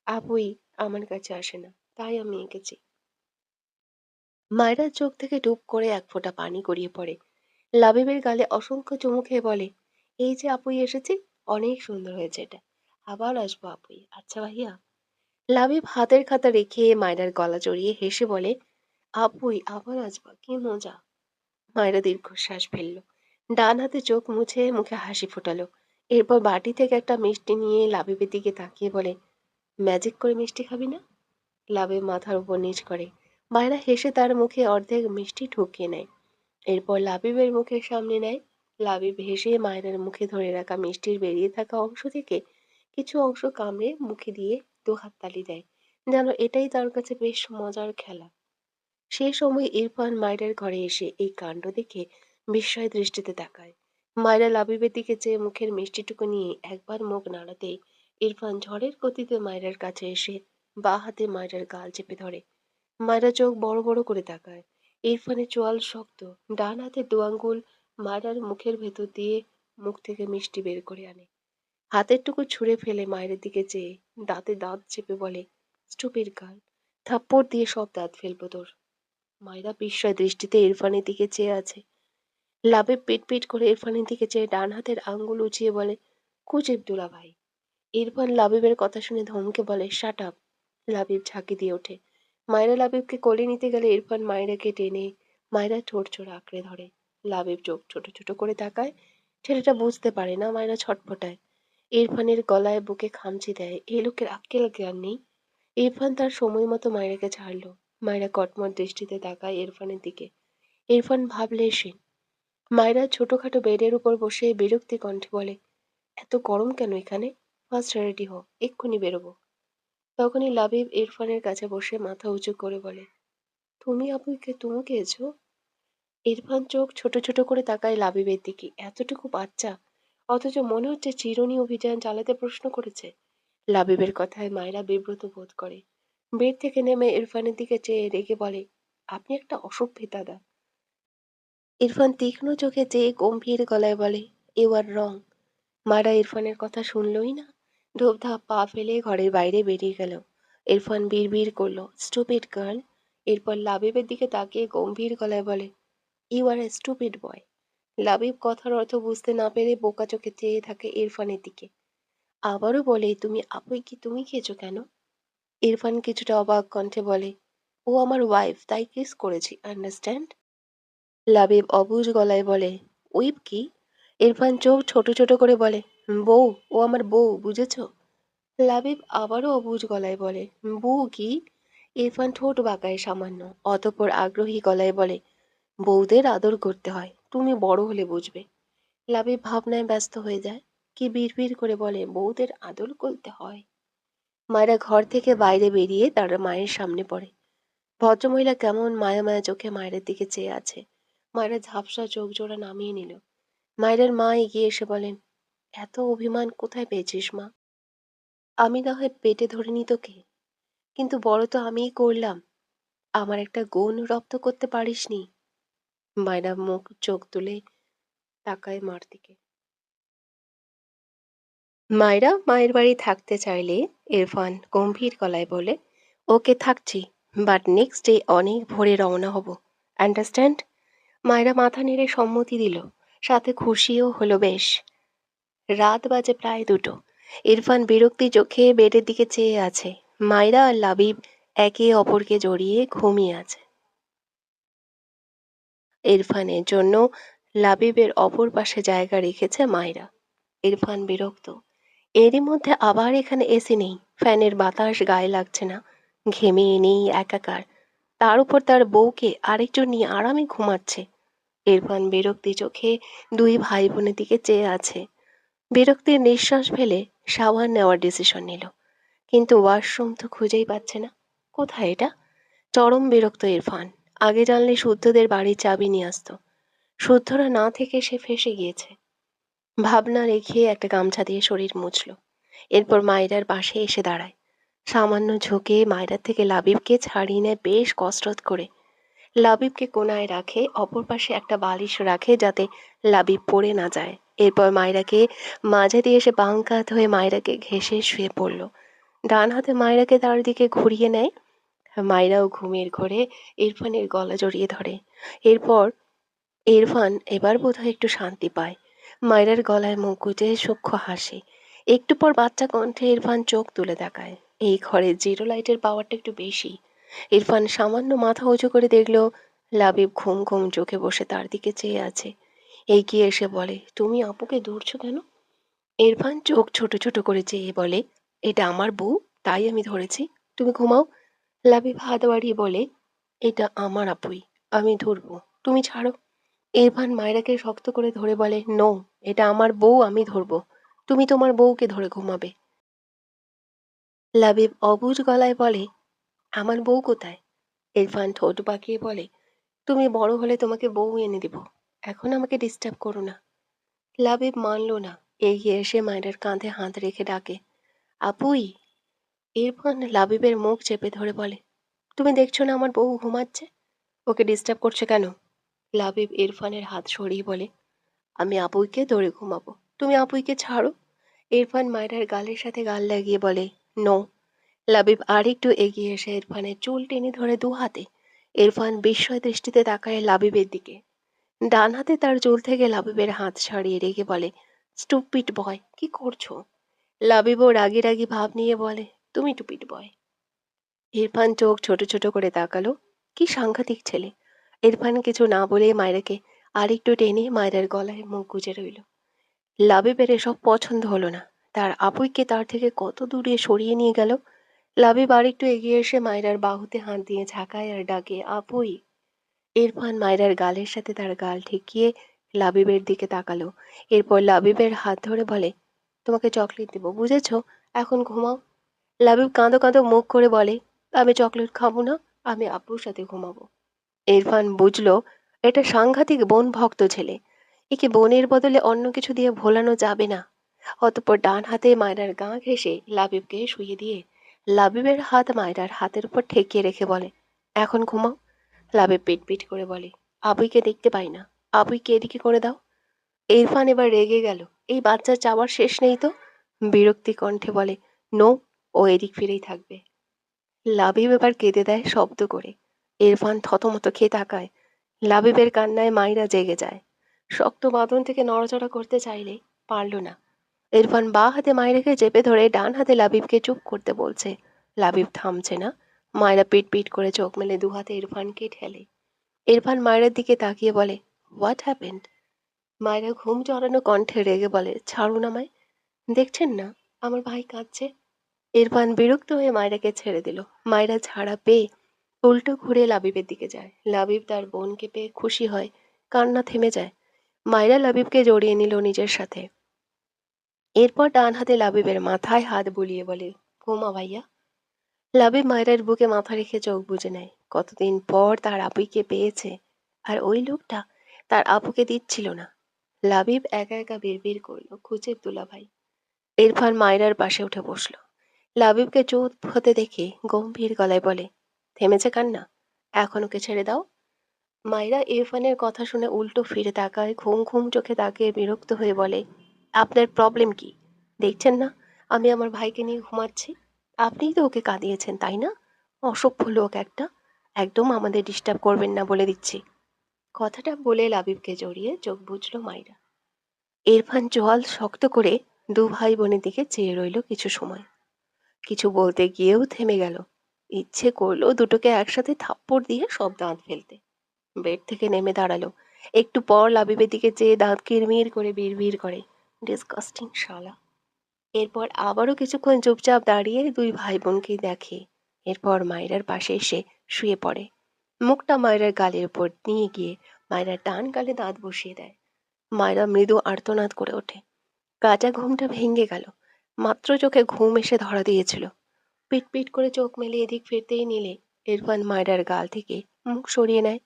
আপুই আমার কাছে আসে না, তাই আমি এঁকেছি। মায়রার চোখ থেকে টুপ করে এক ফোঁটা পানি গড়িয়ে পড়ে। লাবিবের গালে অসংখ্য চুমু খেয়ে বলে, এই যে আপুই এসেছি, অনেক সুন্দর হয়েছে এটা। আবার আসবো আপুই, আচ্ছা ভাইয়া? লাবিব হাতের খাতা রেখে মায়রার গলা জড়িয়ে হেসে বলে, আপুই আবার আসবা, কি মজা। মায়রা দীর্ঘশ্বাস ফেলল। ডান হাতে চোখ মুছে মুখে হাসি ফোটালো। এরপর বাটি থেকে একটা মিষ্টি নিয়ে লাবিবের দিকে তাকিয়ে বলে, ম্যাজিক করে মিষ্টি খাবি না? লাবিব মাথার উপর নিচ করে। মায়রা হেসে তার মুখে অর্ধেক মিষ্টি ঢুকিয়ে নেয়। এরপর লাবিবের মুখের সামনে নেয়। লাবিব হেসে মায়রার মুখে ধরে রাখা মিষ্টির বেরিয়ে থাকা অংশ থেকে কিছু অংশ কামড়ে মুখে দিয়ে দু হাত তালি দেয়, যেন এটাই তার কাছে বেশ মজার খেলা। সেই সময় ইরফান মায়রার ঘরে এসে এই কাণ্ড দেখে বিস্ময় দৃষ্টিতে তাকায়। মায়রা লাবিবের দিকে চেয়ে মুখের মিষ্টিটুকু নিয়ে একবার মুখ নাড়াতেই ইরফান ঝড়ের গতিতে মায়রার কাছে এসে বা হাতে মায়রার গাল চেপে ধরে। মায়রা চোখ বড় বড় করে তাকায়। ইরফানের চোয়াল শক্ত। ডান হাতে দু আঙ্গুল মায়রার মুখের ভেতর দিয়ে মুখ থেকে মিষ্টি বের করে আনে। হাতের টুকু ছুঁড়ে ফেলে মায়ের দিকে চেয়ে দাঁতে দাঁত চেপে বলে, স্টুপিড গার্ল, থাপ্পড় দিয়ে সব দাঁত ফেলবো তোর। মায়েরা বিস্ময় দৃষ্টিতে ইরফানের দিকে চেয়ে আছে। লাবিব পিট পিট করে ইরফানের দিকে চেয়ে ডান হাতের আঙ্গুল উঁচিয়ে বলে, কুচিব দুলা ভাই। ইরফান লাবিবের কথা শুনে ধমকে বলে, শাট আপ। লাবিব ঝাঁকি দিয়ে ওঠে। মায়েরা লাবিবকে কোলে নিতে গেলে ইরফান মায়েরাকে টেনে মায়েরা ঠোঁট চোর আঁকড়ে ধরে। লাবিব চোখ ছোট ছোট করে তাকায়। ছেলেটা বুঝতে পারে না মায়েরা ছটফটায়। ইরফানের গলায় বুকে খামচি দেয়। এই লোকের আক্কেল জ্ঞান নেই। ইরফান তার সময় মতো মায়েরাকে ছাড়লো। মায়েরা কটমট দৃষ্টিতে তাকায় ইরফানের দিকে। ইরফান ভাবলে সে। মায়েরা ছোটখাটো বেডের উপর বসে বিরক্তি কণ্ঠে বলে, এত গরম কেন এখানে? ফার্স্ট রেডি হও, এক্ষুনি বেরোবো। তখনই লাবিব ইরফানের কাছে বসে মাথা উঁচু করে বলে, তুমি আপুকে তুমি খেয়েছো? ইরফান চোখ ছোট ছোট করে তাকায় লাবিবের দিকে। এতটুকু বাচ্চা, অথচ মনে হচ্ছে চিরুনি অভিযান চালাতে প্রশ্ন করেছে। লাবিবের কথায় মায়েরা বিব্রত বোধ করে। বেড থেকে নেমে ইরফানের দিকে চেয়ে রেগে বলে, আপনি একটা অসভ্য দাদা। ইরফান তীক্ষ্ণ চোখে চেয়ে গম্ভীর গলায় বলে, ইউ আর রং। মারা ইরফানের কথা শুনলই না। ধূপধাপ পা ফেলে ঘরের বাইরে বেরিয়ে গেল। ইরফান বিড়বিড় করলো, স্টুপিড গার্ল। এরপর লাবিবের দিকে তাকিয়ে গম্ভীর গলায় বলে, ইউ আর এ স্টুপিড বয়। লাবিব কথার অর্থ বুঝতে না পেরে বোকা চোখে চেয়ে থাকে ইরফানের দিকে। আবারও বলে, তুমি আপুই কি তুমি খেয়েছো কেন? ইরফান কিছুটা অবাক কণ্ঠে বলে, ও আমার ওয়াইফ, তাই কিস করেছি, আন্ডারস্ট্যান্ড? লাবিব অবুঝ গলায় বলে, উইপ কি? ইরফান চোখ ছোট ছোট করে বলে, বউ, ও আমার বউ, বুঝেছো? লাবিব আবারও অবুঝ গলায় বলে, বউ কি? ইরফান ঠোঁট বাঁকায় সামান্য, অতঃপর আগ্রহী গলায় বলে, বউদের আদর করতে হয়, তুমি বড় হলে বুঝবে। লাবিব ভাবনায় ব্যস্ত হয়ে যায়। কি বিড়বিড় করে বলে, বউদের আদর করতে হয়? মায়েরা ঘর থেকে বাইরে বেরিয়ে তার মায়ের সামনে পড়ে। ভদ্রমহিলা কেমন মায়া মায়া চোখে মায়ের দিকে চেয়ে আছে। মায়েরা ঝাপসা চোখ জোড়া নামিয়ে নিল। মায়ের মা এগিয়ে এসে বলেন, এত অভিমান কোথায় পেয়েছিস মা? আমি না হয় পেটে ধরিনি তোকে, কিন্তু বড় তো আমিই করলাম। আমার একটা গুণ রপ্ত করতে পারিসনি। মায়েরা মুখ চোখ তুলে তাকায় মার দিকে। মায়েরা মায়ের বাড়ি থাকতে চাইলে ইরফান গম্ভীর গলায় বলে, ওকে থাকছি, বাট নেক্সট ডে অনেক ভোরে রওনা হব। আন্ডারস্ট্যান্ড? মায়েরা মাথা নেড়ে সম্মতি দিল, সাথে খুশিও হলো বেশ। রাত বাজে প্রায় 2টো। ইরফান বিরক্তি চোখে বেডের দিকে চেয়ে আছে। মায়েরা আর লাবিব একে অপরকে জড়িয়ে ঘুমিয়ে আছে। ইরফানের জন্য লাবিবের অপর পাশে জায়গা রেখেছে মায়েরা। ইরফান বিরক্ত। এরই মধ্যে আবার এখানে এসি নেই, ফ্যানের বাতাস গায়ে লাগছে না, ঘেমে নেই একাকার। তার উপর তার বউকে আরেকজন নিয়ে আরামে ঘুমাচ্ছে। ইরফান বিরক্তি চোখে দুই ভাই বোনের দিকে চেয়ে আছে। বিরক্তির নিঃশ্বাস ফেলে শাওয়ার নেওয়ার ডিসিশন নিল, কিন্তু ওয়াশরুম তো খুঁজেই পাচ্ছে না। কোথায় এটা? চরম বিরক্ত ইরফান। আগে জানলে শুদ্ধদের বাড়ির চাবি নিয়ে আসতো। শুদ্ধরা না থেকে সে ফেঁসে গিয়েছে। ভাবনা রেখে একটা গামছা দিয়ে শরীর মুছল। এরপর মায়রার পাশে এসে দাঁড়ায়। সামান্য ঝুঁকে মায়রার থেকে লাবিবকে ছাড়িয়ে নেয় বেশ কসরত করে। লাবিবকে কোনায় রাখে, অপর পাশে একটা বালিশ রাখে যাতে লাবিব পড়ে না যায়। এরপর মায়রাকে মাঝে দিয়ে এসে বাঁ কাত হয়ে মায়রাকে ঘেঁষে শুয়ে পড়ল। ডান হাতে মায়রাকে তার দিকে ঘুরিয়ে নেয়। মায়রাও ঘুমের ঘোরে ইরফানের গলা জড়িয়ে ধরে। এরপর ইরফান এবার বোধহয় একটু শান্তি পায়। মায়রার গলায় মুখ গুজে সূক্ষ্ম হাসে। একটু পর বাচ্চা কণ্ঠে ইরফান চোখ তুলে তাকায়। এই ঘরে জিরো লাইটের পাওয়ারটা একটু বেশি। ইরফান সামান্য মাথা উঁচু করে দেখল লাবিব ঘুম ঘুম চোখে বসে তার দিকে চেয়ে আছে। এগিয়ে এসে বলে, তুমি আপুকে ধরছো কেন? ইরফান চোখ ছোট ছোট করে চেয়ে বলে, এটা আমার বউ, তাই আমি ধরেছি। তুমি ঘুমাও। লাবিব হাত বাড়িয়ে বলে, এটা আমার আপুই, আমি ধরবো, তুমি ছাড়ো। ইরফান মায়রাকে শক্ত করে ধরে বলে, নো, এটা আমার বউ, আমি ধরবো, তুমি তোমার বউকে ধরে ঘুমাবে। লাবিব অবুঝ গলায় বলে, আমার বউ কোথায়? ইরফান ঠোঁট বাঁকিয়ে বলে, তুমি বড় হলে তোমাকে বউ এনে দিব, এখন আমাকে ডিস্টার্ব করো না। লাবিব মানল না। এগিয়ে এসে মায়রার কাঁধে হাত রেখে ডাকে, আপুই। ইরফান লাবিবের মুখ চেপে ধরে বলে, তুমি দেখছো না আমার বউ ঘুমাচ্ছে, ওকে ডিস্টার্ব করছে কেন? লাবিব ইরফানের হাত সরিয়ে বলে, আমি আপুইকে ধরে ঘুমাবো, তুমি আপুইকে ছাড়ো। ইরফান মায়রার গালের সাথে গাল লাগিয়ে বলে, নো। লাবিব আরেকটু এগিয়ে এসে ইরফানের চুল টেনে ধরে দু হাতে। ইরফান বিস্ময় দৃষ্টিতে তাকায় লাবিবের দিকে। ডান হাতে তার চুল থেকে লাবিবের হাত ছাড়িয়ে রেগে বলে, স্টুপিড বয়, কি করছো? লাবিবও রাগি রাগি ভাব নিয়ে বলে, তুমি টুপিড বয়। ইরফান চোখ ছোট ছোট করে তাকালো। কি সাংঘাতিক ছেলে। ইরফান কিছু না বলে মায়রাকে আরেকটু টেনে মায়রার গলায় মুখ গুজে রইল। লাবিবের এসব পছন্দ হলো না। তার আপুইকে তার থেকে কত দূরে সরিয়ে নিয়ে গেল। লাবিব আরেকটু এগিয়ে এসে মায়রার বাহুতে হাত দিয়ে ঝাঁকায় আর ডাকে, আপুই। ইরফান মায়রার গালের সাথে তার গাল ঠেকিয়ে লাবিবের দিকে তাকালো। এরপর লাবিবের হাত ধরে বলে, তোমাকে চকলেট দেবো, বুঝেছো? এখন ঘুমাও। লাবিব কাঁদো কাঁদো মুখ করে বলে, আমি চকলেট খাবো না, আমি আপুর সাথে ঘুমাবো। ইরফান বুঝলো এটা সাংঘাতিক বোন ভক্ত ছেলে। একে বোনের বদলে অন্য কিছু দিয়ে ভোলানো যাবে না। অতঃপর ডান হাতে মায়রার গা ঘেঁষে লাবিবকে শুয়ে দিয়ে লাবিবের হাত মায়রার হাতের উপর ঠেকিয়ে রেখে বলে, এখন ঘুমাও। লাবিব পিট পিট করে বলে, আবুইকে দেখতে পাই না, আবুইকে এদিকে করে দাও। ইরফান এবার রেগে গেল। এই বাচ্চার চাওয়ার শেষ নেই তো। বিরক্তি কণ্ঠে বলে, নো, ও এদিক ফিরেই থাকবে। লাবিব এবার কেঁদে দেয় শব্দ করে। ইরফান থতমত খেয়ে তাকায়। লাবিবের কান্নায় মাইরা জেগে যায়। শক্ত বাঁধন থেকে নড়াচড়া করতে চাইলে পারল না। ইরফান বাঁ হাতে মায়রাকে চেপে ধরে ডান হাতে লাবিবকে চুপ করতে বলছে। লাবিব থামছে না। মায়রা পিট পিট করে চোখ মেলে দু হাতে ইরফানকে ঠেলে। ইরফান মায়রার দিকে তাকিয়ে বলে, হোয়াট হ্যাপেন্ড? মায়রা ঘুম জড়ানো কণ্ঠে রেগে বলে, ছাড়ুন আমায়, দেখছেন না আমার ভাই কাঁদছে। ইরফান বিরক্ত হয়ে মায়রাকে ছেড়ে দিল। মায়রা ছাড়া পেয়ে উল্টো ঘুরে লাবিবের দিকে যায়। লাবিব তার বোনকে পেয়ে খুশি হয়, কান্না থেমে যায়। মায়রা লাবিবকে জড়িয়ে নিল নিজের সাথে। এরপর ডান হাতে লাবিবের মাথায় হাত বুলিয়ে বলে, ঘুমা ভাইয়া। লাবিব মায়রার বুকে মাথা রেখে চোখ বুজে নেয়। কতদিন পর তার আপুকে পেয়েছে, আর ওই লোকটা তার আপুকে দিচ্ছিল না। লাবিব একা একা বিড়বিড় করলো, খুঁজে দুলাভাই। ইরফান মায়রার পাশে উঠে বসল। লাবিবকে চুপ হতে দেখে গম্ভীর গলায় বলে, থেমেছে কান্না? এখন ওকে ছেড়ে দাও। মায়রা ইরফানের কথা শুনে উল্টো ফিরে তাকায়, ঘুম ঘুম চোখে তাকিয়ে বিরক্ত হয়ে বলে, আপনার প্রবলেম কি? দেখছেন না আমি আমার ভাইকে নিয়ে ঘুমাচ্ছি? আপনিই তো ওকে কাঁদিয়েছেন, তাই না? অসভ্য লোক একটা। একদম আমাদের ডিস্টার্ব করবেন না বলে দিচ্ছি। কথাটা বলে লাবিবকে জড়িয়ে চোখ বুজল মায়রা। ইরফান চোয়াল শক্ত করে দু ভাই বোনের দিকে চেয়ে রইল কিছু সময়। কিছু বলতে গিয়েও থেমে গেল। ইচ্ছে করলো দুটোকে একসাথে থাপ্পড় দিয়ে সব দাঁত ফেলতে। বেড থেকে নেমে দাঁড়ালো। একটু পর লাবিবের দিকে চেয়ে দাঁত কিরমির করে বিড়বিড় করে, ডিসকাস্টিং শালা। এরপর আবারও কিছুক্ষণ চুপচাপ দাঁড়িয়ে দুই ভাই বোনকে দেখে। এরপর মায়রার পাশে এসে শুয়ে পড়ে। মুখটা মায়রার গালের উপর নিয়ে গিয়ে মায়রার ডান গালে দাঁত বসিয়ে দেয়। মায়রা মৃদু আর্তনাদ করে ওঠে। কাঁচা ঘুমটা ভেঙে গেল। মাত্র চোখে ঘুম এসে ধরা দিয়েছিল। পিট পিট করে চোখ মেলে এদিক ফিরতেই নিলে ইরফান মায়রার গাল থেকে মুখ সরিয়ে নেয়।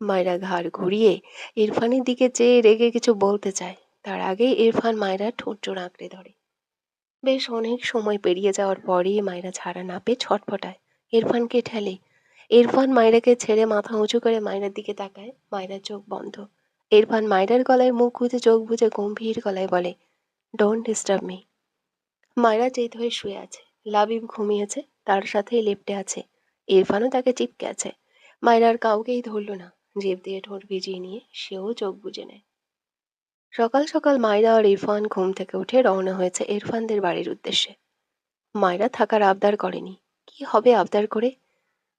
মায়রা ঘাড় ঘুরিয়ে ইরফানের দিকে চেয়ে রেগে কিছু বলতে চায়, তার আগেই ইরফান মায়রার ঠোঁট জোড় আঁকড়ে ধরে। বেশ অনেক সময় পেরিয়ে যাওয়ার পরই মায়রা ছাড়া না পেয়ে ছটফটায়, ইরফানকে ঠেলে। ইরফান মায়রাকে ছেড়ে মাথা উঁচু করে মায়রার দিকে তাকায়। মায়রার চোখ বন্ধ। ইরফান মায়রার গলায় মুখ গুজে চোখ বুজে গম্ভীর গলায় বলে, ডোন্ট ডিস্টার্ব মি। মায়রা চিত হয়ে শুয়ে আছে। লাবিব ঘুমিয়েছে, তার সাথেই লেপ্টে আছে। ইরফানও তাকে চিপকে আছে। মায়রার কাউকেই ধরল না। জিভ দিয়ে ঠোঁট ভিজিয়ে নিয়ে সেও চোখ বুজে নেয়। সকাল সকাল মায়রা আর ইরফান ঘুম থেকে উঠে রওনা হয়েছে ইরফানদের বাড়ির উদ্দেশ্যে। মায়রা থাকার আবদার করেনি। কি হবে আবদার করে?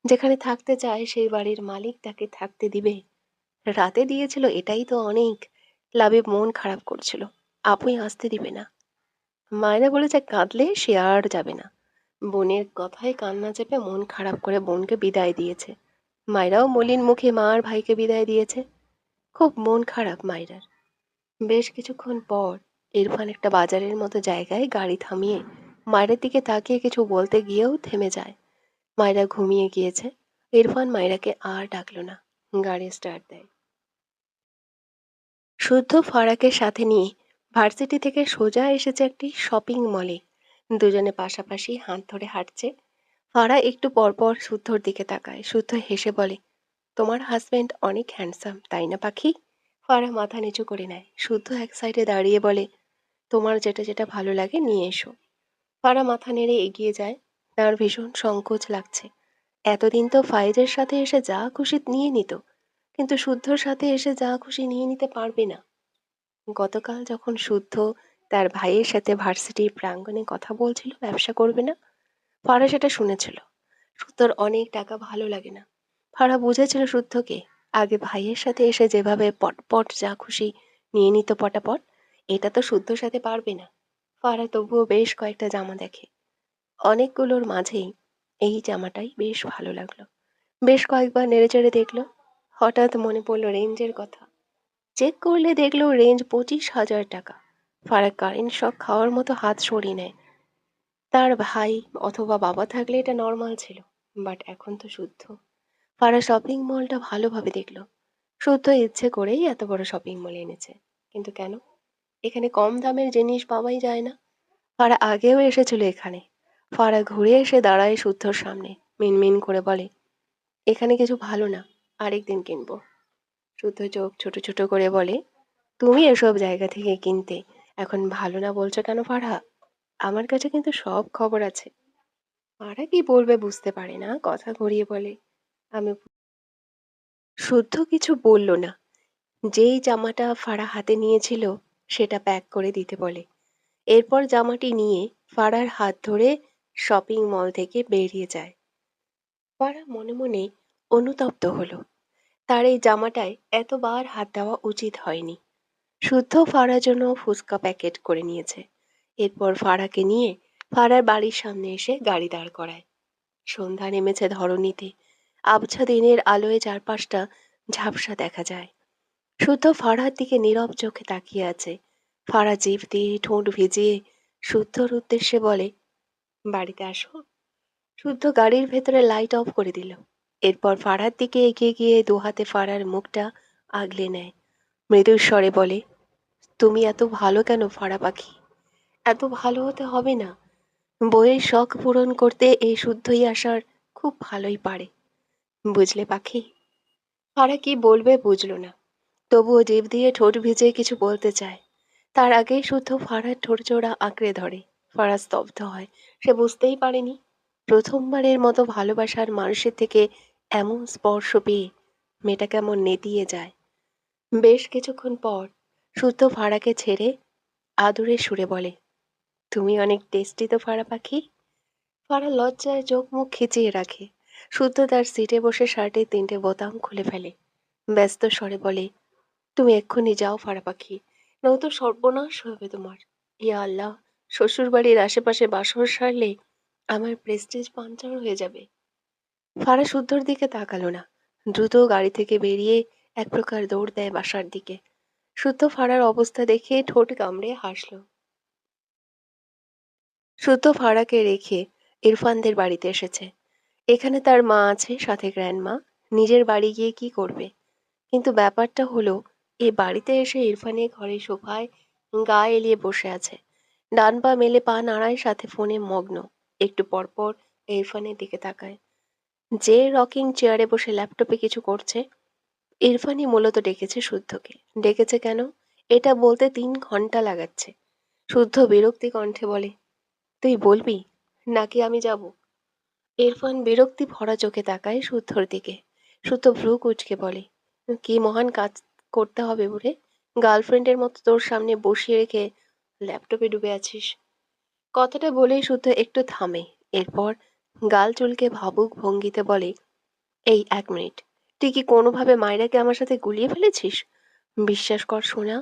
যেখানে থাকতে চায় সেই বাড়ির মালিক তাকে থাকতে দিবে? রাতে দিয়েছিল, এটাই তো অনেক। লাবিব মন খারাপ করছিল, আপুই আসতে দিবে না। মায়রা বলেছে কাঁদলে সে আর যাবে না। বোনের কথায় কান্না চেপে মন খারাপ করে বোনকে বিদায় দিয়েছে। মায়রাও মলিন মুখে মা আর ভাইকে বিদায় দিয়েছে। খুব মন খারাপ মায়রার। বেশ কিছুক্ষণ পর ইরফান একটা বাজারের মতো জায়গায় গাড়ি থামিয়ে মায়রার দিকে তাকিয়ে কিছু বলতে গিয়েও থেমে যায়। মায়রা ঘুমিয়ে গিয়েছে। ইরফান মায়রাকে আর ডাকলো না। গাড়ি স্টার্ট দেয়। শুদ্ধ ফারাকে সাথে নিয়ে ভার্সিটি থেকে সোজা এসেছে একটি শপিং মলে। দুজনে পাশাপাশি হাত ধরে হাঁটছে। ফারা একটু পরপর শুদ্ধর দিকে তাকায়। শুদ্ধ হেসে বলে, তোমার হাজবেন্ড অনেক হ্যান্ডসাম, তাই না পাখি? ফারা মাথা নিচু করে নেয়। শুদ্ধ এক সাইডে দাঁড়িয়ে বলে, তোমার যেটা যেটা ভালো লাগে নিয়ে এসো। ফারা মাথা নেড়ে এগিয়ে যায়। তার ভীষণ সংকোচ লাগছে। এতদিন তো ফাইজের সাথে এসে যা খুশি নিয়ে নিত, কিন্তু শুদ্ধর সাথে এসে যা খুশি নিয়ে নিতে পারবে না। গতকাল যখন শুদ্ধ তার ভাইয়ের সাথে ভার্সিটির প্রাঙ্গণে কথা বলছিল ব্যবসা করবে না, ফারা সেটা শুনেছিল। শুদ্ধর অনেক টাকা ভালো লাগে না। ফারা বুঝেছিল শুদ্ধকে। আগে ভাইয়ের সাথে এসে যেভাবে পটপট যা খুশি নিয়ে নিত পটাপট, এটা তো শুদ্ধর সাথে পারবে না। ফারা তবুও বেশ কয়েকটা জামা দেখে। অনেকগুলোর মাঝেই এই জামাটাই বেশ ভালো লাগলো। বেশ কয়েকবার নেড়েচেড়ে দেখলো। হঠাৎ মনে পড়ল রেঞ্জের কথা। চেক করলে দেখলো রেঞ্জ 25,000 টাকা। ফারাক কারেন্ট শক খাওয়ার মতো হাত সরিয়ে নেয়। তার ভাই অথবা বাবা থাকলে এটা নর্মাল ছিল, বাট এখন তো শুদ্ধ। ফারা শপিং মলটা ভালোভাবে দেখলো। শুদ্ধ ইচ্ছে করেই এত বড় শপিং মল এনেছে, কিন্তু কেন? এখানে কম দামের জিনিস পাওয়াই যায় না। ফারা আগেও এসেছিল এখানে। ফারা ঘুরে এসে দাঁড়ায় শুদ্ধর সামনে, মিনমিন করে বলে, এখানে কিছু ভালো না, আরেকদিন কিনবো। শুদ্ধ চোখ ছোট ছোট করে বলে, তুমি এসব জায়গা থেকে কিনতে এখন ভালো না বলছো কেন ফারহা? আমার কাছে কিন্তু সব খবর আছে। ফারহা কি বলবে বুঝতে পারে না, কথা ঘুরিয়ে বলে, আমি। শুদ্ধ কিছু বলল না। যেই জামাটা ফারা হাতে নিয়েছিল সেটা প্যাক করে দিতে বলে। এরপর জামাটি নিয়ে ফারার হাত ধরে শপিং মল থেকে বেরিয়ে যায়। ফারা মনে মনে অনুতপ্ত হলো। তার এই জামাটায় এতবার হাত দেওয়া উচিত হয়নি। শুদ্ধ ফারার জন্য ফুচকা প্যাকেট করে নিয়েছে। এরপর ফারাকে নিয়ে ফারার বাড়ির সামনে এসে গাড়ি দাঁড় করায়। সন্ধ্যা নেমেছে ধরণীতে। আবছা দিনের আলোয় চারপাশটা ঝাপসা দেখা যায়। শুদ্ধ ফারার দিকে নীরব চোখে তাকিয়ে আছে। ফারা জিভ দিয়ে ঠোঁট ভিজিয়ে শুদ্ধর উদ্দেশ্যে বলে, বাড়িতে আসো। শুদ্ধ গাড়ির ভেতরে লাইট অফ করে দিল। এরপর ফারার দিকে এগিয়ে গিয়ে দুহাতে ফারার মুখটা আগলে নেয়। মৃদু স্বরে বলে, তুমি এত ভালো কেন ফারা পাখি? এত ভালো হতে হবে না। বইয়ের শখ পূরণ করতে এই শুদ্ধই আসার খুব ভালোই পারে। বুঝলে পাখি? ফারা কি বলবে বুঝল না। তবুও জিভ দিয়ে ঠোঁট ভিজে কিছু বলতে চায়। তার আগেই শুদ্ধ ফারার ঠোঁটজোড়া আঁকড়ে ধরে। ফারা স্তব্ধ হয়। সে বুঝতেই পারেনি প্রথমবারের মতো ভালোবাসার মানুষের থেকে এমন স্পর্শ পেয়ে মেয়েটা কেমন নেতিয়ে যায়। বেশ কিছুক্ষণ পর শুদ্ধ ফারাকে ছেড়ে আদুরে সুরে বলে, তুমি অনেক টেস্টি তো ফারা পাখি। ফারা লজ্জায় চোখ মুখ খিচিয়ে রাখে। শুদ্ধ তার সিটে বসে শার্টের 3টে বোতাম খুলে ফেলে। ব্যস্ত স্বরে বলে, তুমি এক্ষুনি যাও ফারা পাখি, নয়তো সর্বনাশ হবে তোমার। ইয়া আল্লাহ, শ্বশুর বাড়ির আশেপাশে বাসর সারলে আমার প্রেস্টিজ পাঞ্চার হয়ে যাবে। ফারা শুদ্ধর দিকে তাকালো না। দ্রুত গাড়ি থেকে বেরিয়ে এক প্রকার দৌড় দেয় বাসার দিকে। শুদ্ধ ফারার অবস্থা দেখে ঠোঁট কামড়ে হাসল। শুদ্ধ ফারাকে রেখে ইরফানদের বাড়িতে এসেছে। এখানে তার মা আছে, সাথে গ্র্যান্ডমা। নিজের বাড়ি গিয়ে কি করবে? কিন্তু ব্যাপারটা হলো, এই বাড়িতে এসে ইরফানের ঘরের সোফায় গা এলিয়ে বসে আছে। ডান পা মেলে পা নাড়ায়, সাথে ফোনে মগ্ন। একটু পর পর ইরফানের দিকে তাকায়। যে রকিং চেয়ারে বসে ল্যাপটপে কিছু করছে। ইরফানই মূলত ডেকেছে শুদ্ধকে। ডেকেছে কেন? এটা বলতে 3 ঘন্টা লাগাচ্ছে। শুদ্ধ বিরক্তি কণ্ঠে বলে, তুই বলবি নাকি আমি যাব? ইরফান বিরক্তি ভরা চোখে তাকায় শুদ্ধর দিকে। শুদ্ধ ভ্রু কুঁচকে বলে, কি মহান কাজ করতে হবে বলে গার্লফ্রেন্ডের মতো তোর সামনে বসিয়ে রেখে ল্যাপটপে ডুবে আছিস? কথাটা বলেই শুদ্ধ একটু থামে। এরপর গাল চুলকে ভাবুক ভঙ্গিতে বলে, এই 1 মিনিট, তুই কি কোনোভাবে মায়রাকে আমার সাথে গুলিয়ে ফেলেছিস? বিশ্বাস কর সোনা,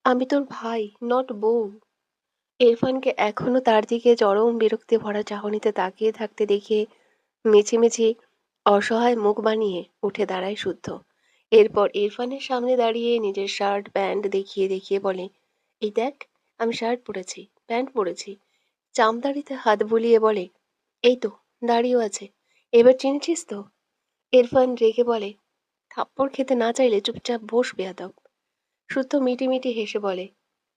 আমি তোর ভাই, নট বউ। ইরফানকে এখনো তার দিকে চরম বিরক্তি ভরা চাহনিতে তাকিয়ে থাকতে দেখে মিছিমিছি অসহায় মুখ বানিয়ে উঠে দাঁড়ায় শুদ্ধ। এরপর ইরফানের সামনে দাঁড়িয়ে নিজের শার্ট প্যান্ট দেখিয়ে দেখিয়ে বলে, এই দেখ, আমি শার্ট পরেছি, প্যান্ট পরেছি। চামদাড়িতে হাত বুলিয়ে বলে, এই তো, দাড়িও আছে, এবার চিনছিস তো? ইরফান রেগে বলে, থাপ্পড় খেতে না চাইলে চুপচাপ বস বেয়াদব। শুদ্ধ মিটিমিটি হেসে বলে,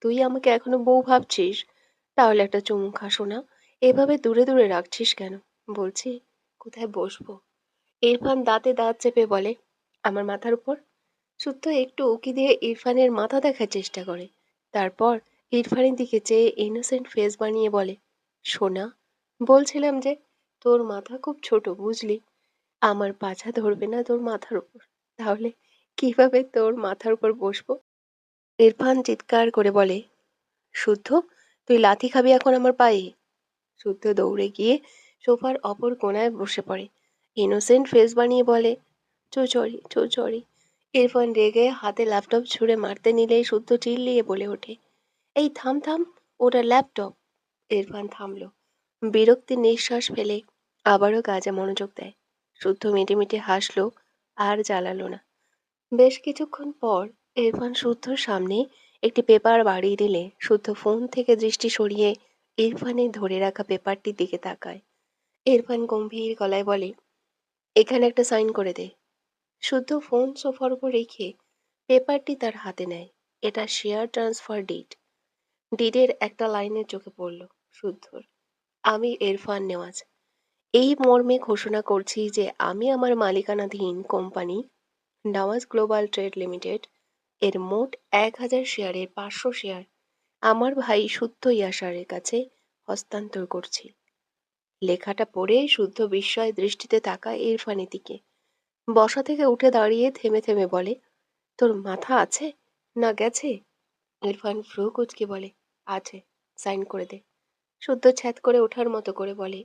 তুই আমাকে এখনো বউ ভাবছিস? তাহলে একটা চুমু খা সোনা। এভাবে দূরে দূরে রাখছিস কেন? বলছি, কোথায় বসবো? ইরফান দাঁতে দাঁত চেপে বলে, আমার মাথার উপর। শুদ্ধ একটু উকি দিয়ে ইরফানের মাথা দেখার চেষ্টা করে। তারপর ইরফানের দিকে চেয়ে ইনোসেন্ট ফেস বানিয়ে বলে, সোনা, বলছিলাম যে তোর মাথা খুব ছোট বুঝলি। আমার পাছা ধরবে না তোর মাথার উপর। তাহলে কিভাবে তোর মাথার উপর বসবো? ইরফান চিৎকার করে বলে, শুদ্ধ, তুই লাথি খাবি এখন আমার পায়ে? শুদ্ধ দৌড়ে গিয়ে সোফার অপর কোণায় বসে পড়ে। ইনোসেন্ট ফেস বানিয়ে বলে, চৌচরি চৌচরি। ইরফান রেগে হাতে ল্যাপটপ ছুঁড়ে মারতে নিলেই শুদ্ধ চিল্লিয়ে বলে ওঠে, এই থাম থাম, ওটা ল্যাপটপ। ইরফান থামলো। বিরক্তির নিঃশ্বাস ফেলে আবারও কাজে মনোযোগ দেয়। শুদ্ধ মিটিমিটি হাসলো, আর জ্বালালো না। বেশ কিছুক্ষণ পর ইরফান শুদ্ধর সামনে একটি পেপার বাড়িয়ে দিলে শুদ্ধ ফোন থেকে দৃষ্টি সরিয়ে ইরফানের ধরে রাখা পেপারটির দিকে তাকায়। ইরফান গম্ভীর গলায় বলে, এখানে একটা সাইন করে দে। শুদ্ধ ফোন সোফার উপর রেখে পেপারটি তার হাতে নেয়। এটা শেয়ার ট্রান্সফার ডিড। ডিডের একটা লাইনের চোখে পড়ল শুদ্ধর, আমি ইরফান নেওয়াজ এই মর্মে ঘোষণা করছি যে আমি আমার মালিকানাধীন company Nawaz global trade limited এর মোট 1000 শেয়ারের 500 শেয়ার আমার ভাই শুদ্ধ ইয়াসারের কাছে হস্তান্তর করছি। লেখাটা পড়ে শুদ্ধ বিস্ময় দৃষ্টিতে তাকায় ইরফানের দিকে। বসা থেকে উঠে দাঁড়িয়ে থেমে থেমে বলে, তোর মাথা আছে না গেছে? ইরফান ভ্রু কুঁচকে বলে, আছে, সাইন করে দে। শুদ্ধ ছ্যাদ করে ওঠার মতো করে বলে,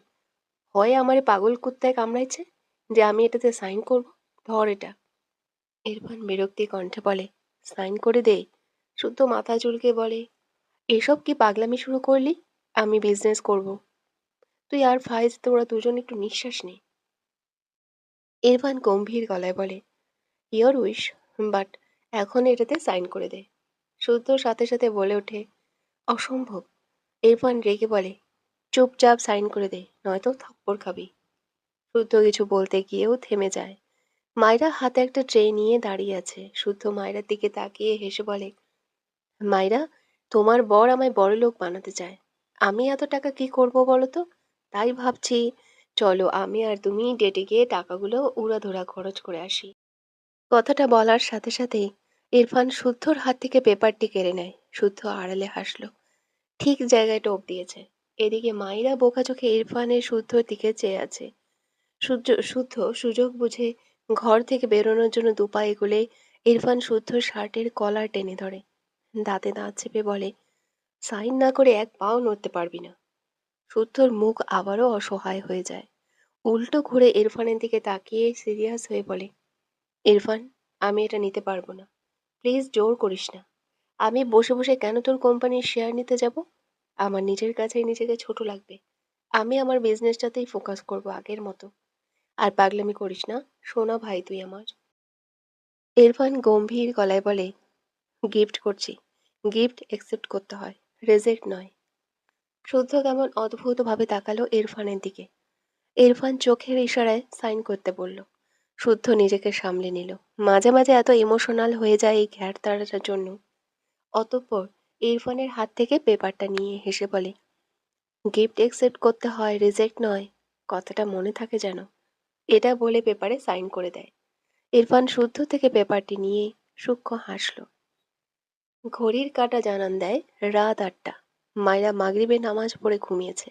হয় আমারে পাগল কুত্তায় কামড়াইছে যে আমি এটাতে সাইন করব, ধর এটা। ইরফান বিরক্তি কণ্ঠে বলে, সাইন করে দে। শুদ্ধ মাথা চুলকে বলে, এসব কি পাগলামি শুরু করলি? আমি বিজনেস করব। তুই আর ফাইজ তোরা দুজন একটু নিঃশ্বাস নে। ইরফান গম্ভীর গলায় বলে, ইয়োর উইশ, বাট এখন এটাতে সাইন করে দে। শুদ্ধ সাথে সাথে বলে ওঠে, অসম্ভব। ইরফান রেগে বলে, চুপচাপ সাইন করে দে, নয়তো থাপ্পড় খাবি। শুদ্ধ কিছু বলতে গিয়েও থেমে যায়। মায়রা হাতে একটা ট্রে নিয়ে দাঁড়িয়ে আছে। শুদ্ধ মায়রার দিকে তাকিয়ে হেসে বলে, মায়রা, তোমার বর আমায় বড়লোক বানাতে চায়। আমি এত টাকা কি করব বলো তো? তাই ভাবছি, চলো আমি আর তুমি ডেটে গিয়ে টাকাগুলো উড়াধুরা খরচ করে আসি। কথাটা বলার সাথে সাথেই ইরফান শুদ্ধর হাত থেকে পেপারটি কেড়ে নেয়। শুদ্ধ আড়ালে হাসলো। ঠিক জায়গায় টোপ দিয়েছে। এদিকে মাইরা বোকা চোখে ইরফানের শুদ্ধর দিকে চেয়ে আছে। শুদ্ধ সুযোগ বুঝে ঘর থেকে বেরোনোর জন্য দুপা এগুলে ইরফান শুদ্ধর শার্টের কলার টেনে ধরে। দাঁতে দাঁত চেপে বলে, সাইন না করে এক পাও নড়তে পারবি না। শুদ্ধর মুখ আবারও অসহায় হয়ে যায়। উল্টো ঘুরে ইরফানের দিকে তাকিয়ে সিরিয়াস হয়ে বলে, ইরফান, আমি এটা নিতে পারবো না। প্লিজ জোর করিস না। আমি বসে বসে কেন তোর কোম্পানির শেয়ার নিতে যাব? আমার নিজের কাছেই নিজেকে ছোট লাগবে। আমি আমার বিজনেসটাতেই ফোকাস করব আগের মতো। আর পাগলামি করিস না, সোনা ভাই তুই আমার। ইরফান গম্ভীর গলায় বলে, গিফট করছি। গিফট একসেপ্ট করতে হয়, রেজেক্ট নয়। শুদ্ধ কেমন অদ্ভুতভাবে তাকালো ইরফানের দিকে। ইরফান চোখের ইশারায় সাইন করতে বলল। শুদ্ধ নিজেকে সামলে নিল। মাঝে মাঝে এত ইমোশনাল হয়ে যায় এই ঘ্যাটতাড়াটার জন্য। অতঃপর ইরফানের হাত থেকে পেপারটা নিয়ে হেসে বলে, গিফট একসেপ্ট করতে হয়, রিজেক্ট নয়। কথাটা মনে থাকে যেন। এটা বলে পেপারে সাইন করে দেয়। ইরফান শুদ্ধ থেকে পেপারটি নিয়ে সূক্ষ্ম হাসল। ঘড়ির কাঁটা জানান দেয় রাত ৮টা। মায়েরা মাগরিবের নামাজ পড়ে ঘুমিয়েছে।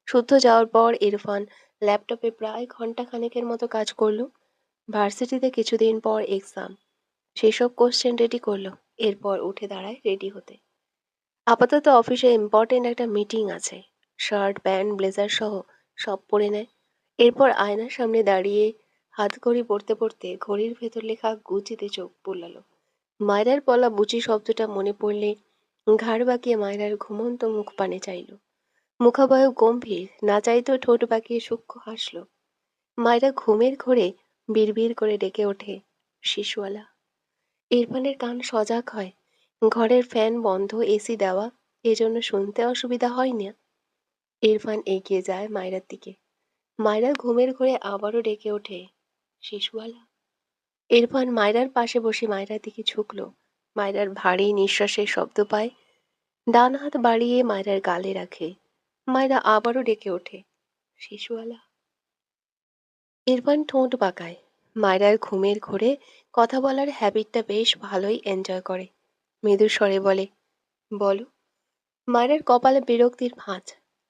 শুদ্ধ যাওয়ার পর ইরফান ল্যাপটপে প্রায় ঘন্টা খানেকের মতো কাজ করলো। ভার্সিটিতে কিছুদিন পর এক্সাম। সেসব কোশ্চেন রেডি করলো। এরপর উঠে দাঁড়ায় রেডি হতে। আপাতত অফিসে ইম্পর্টেন্ট একটা মিটিং আছে। শার্ট প্যান্ট ব্লেজার সহ সব পরে নেয়। এরপর আয়নার সামনে দাঁড়িয়ে হাতঘড়ি পড়তে পড়তে ঘড়ির ভেতর লেখা গুচিতে চোখ বুলালো। মায়রার বলা বুচি শব্দটা মনে পড়লে ঘাড় বাঁকিয়ে মায়রার ঘুমন্ত মুখ পানে চাইল। মুখাবয়ব গম্ভীর, না চাইতেও ঠোঁট বাঁকিয়ে সূক্ষ্ম হাসল। মায়রা ঘুমের ঘোরে বিড়বিড় করে ডেকে ওঠে, শিশুয়ালা। ইরফানের কান সজাগ হয়। ঘরের ফ্যান বন্ধ, এসি দেওয়া, এজন্য শুনতে অসুবিধা হয় না। ইরফান এগিয়ে যায় মায়রার দিকে। মায়রা ঘুমের ঘোরে আবারও ডেকে ওঠে, শিশুয়ালা। ইরফান মায়রার পাশে বসে মায়রার দিকে ঝুঁকল। মায়রার ভারী নিঃশ্বাসের শব্দ পায়। ডান হাত বাড়িয়ে মায়রার গালে রাখে। মায়রা আবারও ডেকে ওঠে, শিশুয়ালা। ইরফান ঠোঁট বাঁকায়। মায়রার ঘুমের ঘোরে কথা বলার হ্যাবিটটা বেশ ভালোই এনজয় করে। মৃদু স্বরে বলে, বলো। মায়রার কপালে বিরক্তির ভাঁজ।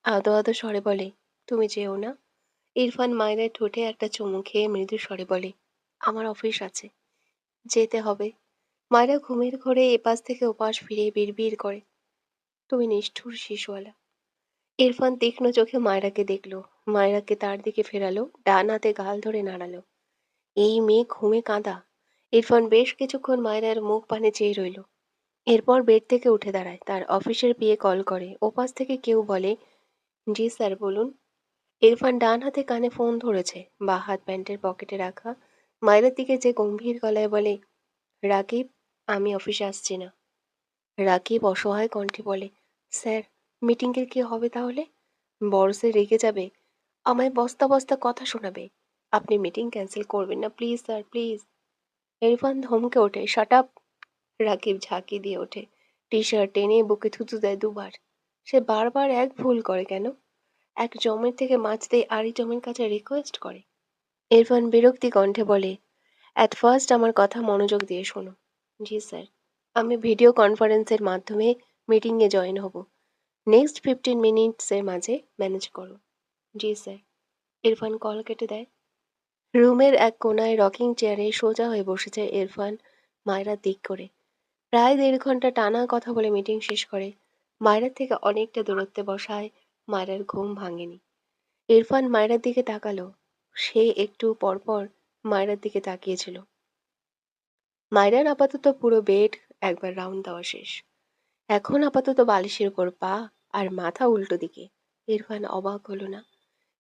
আদো আদো স্বরে বলে, তুমি যেও না। ইরফান মায়রার ঠোঁটে একটা চুমু খেয়ে মৃদু স্বরে বলে, আমার অফিস আছে, যেতে হবে। মায়রা ঘুমের ঘোরে এপাশ থেকে ওপাশ ফিরে বিড়বিড় করে, তুমি নিষ্ঠুর শিশুয়ালা। ইরফান তীক্ষ্ণ চোখে মায়রাকে দেখলো। মায়রাকে তার দিকে ফেরালো, ডান হাতে গাল ধরে নাড়ালো। এই মেয়ে ঘুমে কাঁদা। ইরফান বেশ কিছুক্ষণ মায়রার মুখ পানে চেয়ে রইল। এরপর বেড থেকে উঠে দাঁড়ায়। তার অফিসের পিএ কল করে। ওপাশ থেকে কেউ বলে, জি স্যার বলুন। ইরফান ডান হাতে কানে ফোন ধরেছে, বা হাত প্যান্টের পকেটে রাখা। মায়ের দিকে যে গম্ভীর গলায় বলে, রাকিব, আমি অফিসে আসছি না। রাকিব অসহায় কণ্ঠে বলে, স্যার, মিটিংয়ের কি হবে তাহলে? বড় স্যার রেগে যাবে, আমায় বস্তা বস্তা কথা শোনাবে। আপনি মিটিং ক্যান্সেল করবেন না প্লিজ স্যার, প্লিজ। ইরফান ধমকে ওঠে, শাট আপ। রাকিব ঝাঁকি দিয়ে ওঠে, টি শার্ট টেনে বুকে থুতু দেয় দুবার। সে বারবার এক ভুল করে কেন? এক জমের থেকে বাঁচতে আরেক জমের কাছে রিকোয়েস্ট করে। ইরফান বিরক্তি কণ্ঠে বলে, অ্যাট ফার্স্ট আমার কথা মনোযোগ দিয়ে শোনো। জি স্যার, আমি ভিডিও কনফারেন্সের মাধ্যমে মিটিংয়ে জয়েন হব। নেক্সট 15 মিনিটসের মাঝে ম্যানেজ করো। জি স্যার। ইরফান কল কেটে দেয়। রুমের এক কোনায় রকিং চেয়ারে সোজা হয়ে বসেছে ইরফান মায়রার দিক করে। প্রায় ১.৫ ঘন্টা টানা কথা বলে মিটিং শেষ করে। মায়রার থেকে অনেকটা দূরত্বে বসায় মায়রার ঘুম ভাঙেনি। ইরফান মায়রার দিকে তাকালো। সে একটু পরপর মায়রার দিকে তাকিয়েছিল। মায়রার আপাতত পুরো বেড একবার রাউন্ড দেওয়া শেষ। এখন আপাতত বালিশের উপর পা আর মাথা উল্টো দিকে। ইরফান অবাক হলো না।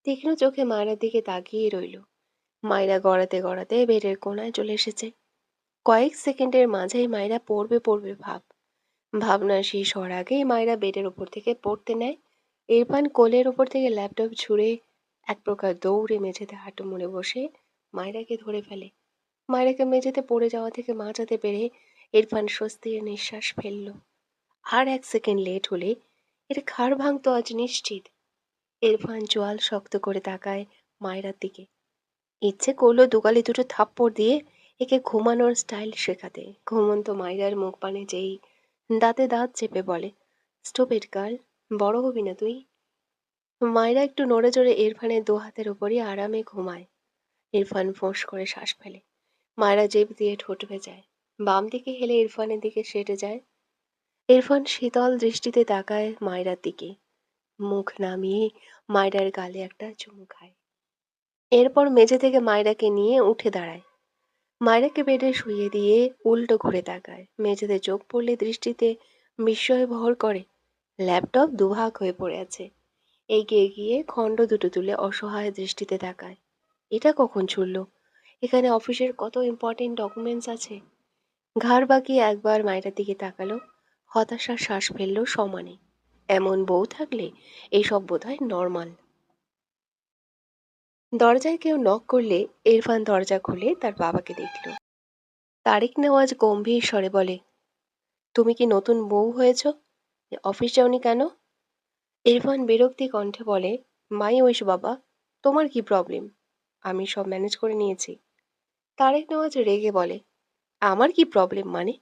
তীক্ষ্ণ চোখে মায়রার দিকে তাকিয়ে রইল। মায়রা গড়াতে গড়াতে বেডের কোনায় চলে এসেছে। কয়েক সেকেন্ডের মাঝেই মায়রা পড়বে পড়বে ভাব। ভাবনা শেষ হওয়ার আগেই মায়রা বেডের ওপর থেকে পড়তে নেয়। ইরফান কোলের ওপর থেকে ল্যাপটপ ছুঁড়ে এক প্রকার দৌড়ে মেঝেতে হাঁটু মুড়ে বসে মায়রাকে ধরে ফেলে। মায়রাকে মেঝেতে পড়ে যাওয়া থেকে বাঁচাতে পেরে ইরফান স্বস্তির নিঃশ্বাস ফেলল। আর 1 সেকেন্ড লেট হলে এর ঘাড় ভাঙতো আজ নিশ্চিত। ইরফান চোয়াল শক্ত করে তাকায় মায়রার দিকে। ইচ্ছে করলো দুগালে দুটো থাপ্পড় দিয়ে একে ঘুমানোর স্টাইল শেখাতে। ঘুমন্ত মায়রার মুখ পানে যেই দাঁতে দাঁত চেপে বলে, স্টপ ইট গার্ল, বড় হবি না তুই? মায়রা একটু নড়ে চড়ে ইরফানের দু হাতের উপরই আরামে ঘুমায়। ইরফান ফোঁস করে শ্বাস ফেলে। মায়রা জিভ দিয়ে ঠোঁট ভেজায়। বাম দিকে হেলে ইরফানের দিকে সেটে যায়। ইরফান শীতল দৃষ্টিতে তাকায় মায়রার দিকে। মুখ নামিয়ে মায়রার গালে একটা চুমু খায়। এরপর মেঝে থেকে মায়রাকে নিয়ে উঠে দাঁড়ায়। মায়রাকে বেডে শুইয়ে দিয়ে উল্টো ঘুরে তাকায়। মেঝেতে চোখ পড়লে দৃষ্টিতে বিস্ময় ভর করে। ল্যাপটপ দুভাগ হয়ে পড়ে আছে। এগিয়ে গিয়ে খণ্ড দুটো তুলে অসহায় দৃষ্টিতে তাকায়। এটা কখন ছুড়ল? এখানে অফিসের কত ইম্পর্টেন্ট ডকুমেন্টস আছে। ঘাড় বাঁকিয়ে একবার মায়রার দিকে তাকালো। হতাশার শ্বাস ফেললো সমানে। এমন বউ থাকলে এইসব বোধহয় নর্মাল। দরজায় কেউ নক করলে ইরফান দরজা খুলে তার বাবাকে দেখল। তারিক নেওয়াজ গম্ভীর স্বরে বলে, তুমি কি নতুন বউ হয়েছ? অফিস যাওনি কেন? ইরফান বিরক্তি কণ্ঠে বলে, মাই উইশ বাবা, তোমার কি প্রবলেম? আমি সব ম্যানেজ করে নিয়েছি। তারেক নেওয়াজ রেগে বলে, আমার কি প্রবলেম মানে?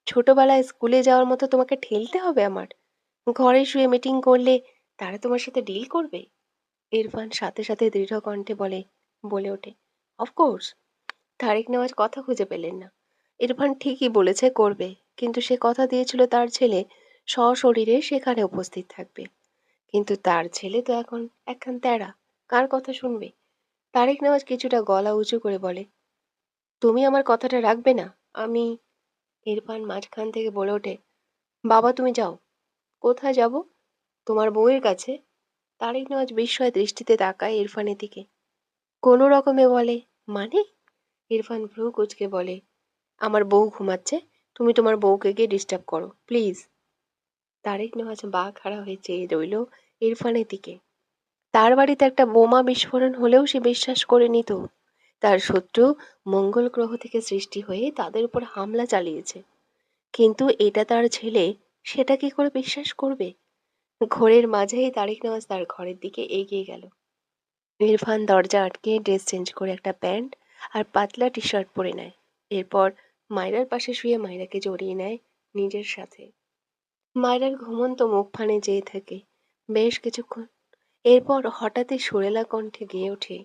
ছোটবেলায় স্কুলে যাওয়ার মতো তোমাকে ঠেলতে হবে আমার? ঘরে শুয়ে মিটিং করলে তারা তোমার সাথে ডিল করবে? ইরফান সাথে সাথে দৃঢ় কণ্ঠে বলে ওঠে, অফকোর্স। তারেক নেওয়াজ কথা খুঁজে পেলেন না। ইরফান ঠিকই বলেছে করবে, কিন্তু সে কথা দিয়েছিল তার ছেলে সশরীরে সেখানে উপস্থিত থাকবে। কিন্তু তার ছেলে তো এখন একখান তেড়া, কার কথা শুনবে? তারেক নেওয়াজ কিছুটা গলা উঁচু করে বলে, তুমি আমার কথাটা রাখবে না? আমি ইরফান মাঝখান থেকে বলে ওঠে, বাবা তুমি যাও। কোথায় যাব? তোমার বউয়ের কাছে। তারেক নেওয়াজ বিস্ময় দৃষ্টিতে তাকায় ইরফানের দিকে। কোনো রকমে বলে, মানে? ইরফান ভ্রু কুঁচকে বলে, আমার বউ ঘুমাচ্ছে, তুমি তোমার বউকে গিয়ে ডিস্টার্ব করো প্লিজ। তারেক নেওয়াজ বাঁ খাড়া হয়ে চেয়ে রইল ইরফানের দিকে। তার বাড়িতে একটা বোমা বিস্ফোরণ হলেও সে বিশ্বাস করে নিত তার শত্রু মঙ্গল গ্রহ থেকে সৃষ্টি হয়ে তাদের উপর হামলা চালিয়েছে। কিন্তু এটা তার ছেলে, সেটা কি করে বিশ্বাস করবে? ঘোরের মাঝেই তারেক নেওয়াজ তার ঘরের দিকে এগিয়ে গেল। ইরফান দরজা আটকে ড্রেস চেঞ্জ করে একটা প্যান্ট আর পাতলা টি শার্ট পরে নেয়। এরপর মায়রার পাশে শুয়ে মায়রাকে জড়িয়ে নেয় নিজের সাথে। মায়রার ঘুমন্ত মুখ ফানে চেয়ে থাকে বেশ কিছুক্ষণ। এরপর হঠাৎই সুরেলা কণ্ঠে গেয়ে ওঠে,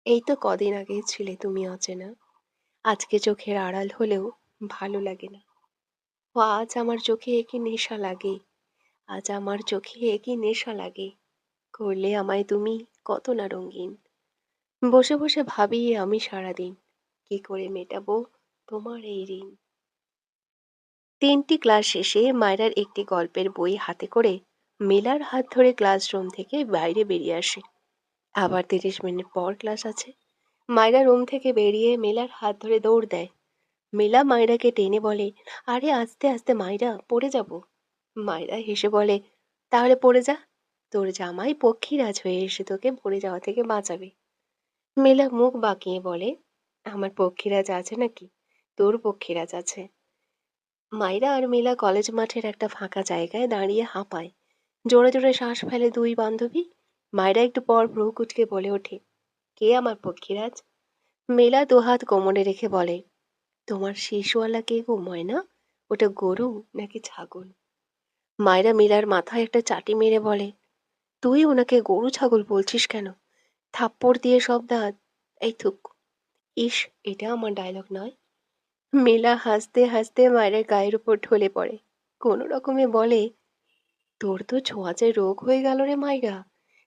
এই তো কদিন আগেই ছিলে তুমি অচেনা, আজকে চোখের আড়াল হলেও ভালো লাগে না। ও আজ আমার চোখে একই নেশা লাগে, আজ আমার চোখে একই নেশা লাগে, করলে আমায় তুমি কত না রঙিন। বসে বসে ভাবি আমি সারাদিন, কি করে মেটাবো তোমার এই ঋণ। 3টি ক্লাস শেষে মায়রার একটি গল্পের বই হাতে করে মিলার হাত ধরে ক্লাসরুম থেকে বাইরে বেরিয়ে আসে। আবার 30 মিনিট পর ক্লাস আছে। মায়রা রুম থেকে বেরিয়ে মিলার হাত ধরে দৌড় দেয়। মিলা মায়রাকে টেনে বলে, আরে আস্তে আস্তে মায়রা, পড়ে যাব। মায়রা হেসে বলে, তাহলে পড়ে যা, তোর জামাই পক্ষীরাজ হয়ে এসে তোকে পড়ে যাওয়া থেকে বাঁচাবে। মিলা মুখ বাঁকিয়ে বলে, আমার পক্ষীরাজ আছে নাকি? তোর পক্ষীরাজ আছে। মাইরা আর মিলা কলেজ মাঠের একটা ফাঁকা জায়গায় দাঁড়িয়ে হাঁপায়। জোরে জোরে শ্বাস ফেলে দুই বান্ধবী। মাইরা একটু পর ভ্রু কুঁচকে বলে ওঠে, কে আমার পক্ষীরাজ? মিলা দুহাত কোমরে রেখে বলে, তোমার শিশুওয়ালা কে গো ময়না? ওটা গরু নাকি ছাগল? মাইরা মিলার মাথায় একটা চাটি মেরে বলে, তুই ওনাকে গরু ছাগল বলছিস কেন? থাপ্পড় দিয়ে সব দাঁত। এই থুক। ইস, এটা আমার ডায়লগ নয়। মিলা হাসতে হাসতে মায়ের গায়ের উপর ঢলে পড়ে। কোনো রকমে বলে, তোর তো ছোঁয়াচে রোগ হয়ে গেল রে মাইরা,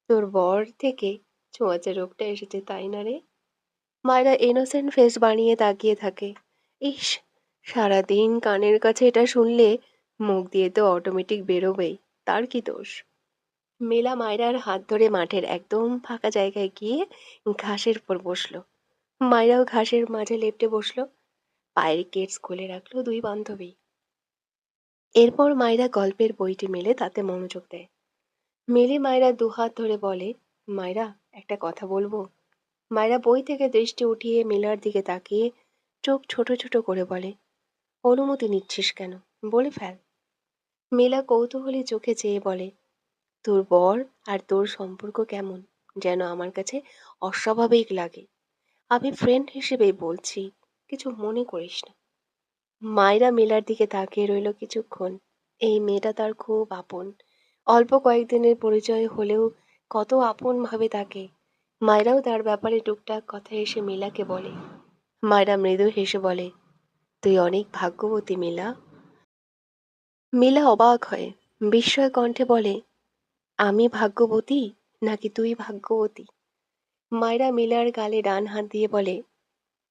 তোর বর থেকে ছোঁয়াচে রোগটা এসেছে তাই না রে? মায়েরা ইনোসেন্ট ফেস বানিয়ে তাকিয়ে থাকে। ইস, সারাদিন কানের কাছে এটা শুনলে মুখ দিয়ে তো অটোমেটিক বেরোবেই, তার কি দোষ? মেলা মায়রার হাত ধরে মাঠের একদম ফাঁকা জায়গায় গিয়ে ঘাসের উপর বসলো। মায়রাও ঘাসের মাঝে লেপ্টে বসলো। পায়ের কেটস খুলে রাখলো দুই বান্ধবী। এরপর মায়রা গল্পের বইটি মেলে তাতে মনোযোগ দেয়। মিলি মায়েরা দুহাত ধরে বলে, মায়েরা, একটা কথা বলবো? মায়েরা বই থেকে দৃষ্টি উঠিয়ে মিলার দিকে তাকিয়ে চোখ ছোট ছোট করে বলে, অনুমতি নিচ্ছিস কেন? বলে ফেল। মিলা কৌতূহলী চোখে চেয়ে বলে, তোর বর আর তোর সম্পর্ক কেমন? যেন আমার কাছে অস্বাভাবিক লাগে। আমি ফ্রেন্ড হিসেবেই বলছি, কিছু মনে করিস না। মায়েরা মিলার দিকে তাকিয়ে রইল কিছুক্ষণ। এই মেয়েটা তার খুব আপন। অল্প কয়েকদিনের পরিচয় হলেও কত আপন ভাবে তাকে। মায়েরাও তার ব্যাপারে টুকটাক কথা এসে মিলাকে বলে। মায়েরা মৃদু হেসে বলে, তুই অনেক ভাগ্যবতী মিলা। মিলা অবাক হয়, বিস্ময় কণ্ঠে বলে, আমি ভাগ্যবতী নাকি তুই ভাগ্যবতী? মায়েরা মিলার গালে ডান হাত দিয়ে বলে,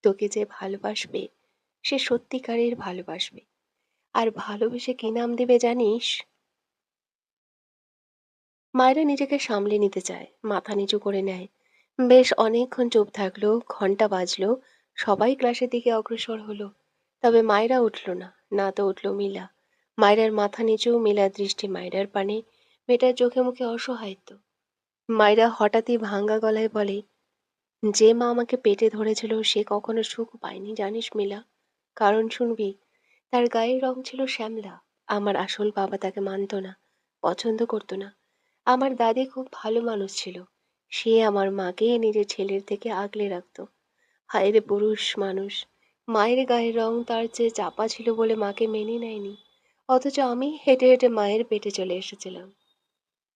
তোকে যে ভালোবাসবে সে সত্যিকারের ভালোবাসবে। আর ভালোবেসে কি নাম দেবে জানিস? মায়েরা নিজেকে সামলে নিতে চায়, মাথা নিচু করে নেয়। বেশ অনেকক্ষণ চুপ থাকলো, ঘন্টা বাজলো, সবাই ক্লাসের দিকে অগ্রসর হলো। তবে মায়েরা উঠল না, না তো উঠল মিলা। মায়েরার মাথা নিচু, মিলার দৃষ্টি মায়েরার পানে, মেয়েটার চোখে মুখে অসহায়ত্ব। মায়েরা হঠাৎই ভাঙা গলায় বলে, যে মা আমাকে পেটে ধরেছিল সে কখনো সুখ পায়নি জানিস মিলা। কারণ শুনবি, তার গায়ের রং ছিল শ্যামলা। আমার আসল বাবা তাকে মানত না, পছন্দ করতো না। আমার দাদি খুব ভালো মানুষ ছিল, সে আমার মাকে নিজের ছেলের থেকে আগলে রাখতো। হায় রে পুরুষ মানুষ! মায়ের গায়ের রং তার চেয়ে চাপা ছিল বলে মাকে মেনে নেয়নি, অথচ আমি হেঁটে হেঁটে মায়ের পেটে চলে এসেছিলাম।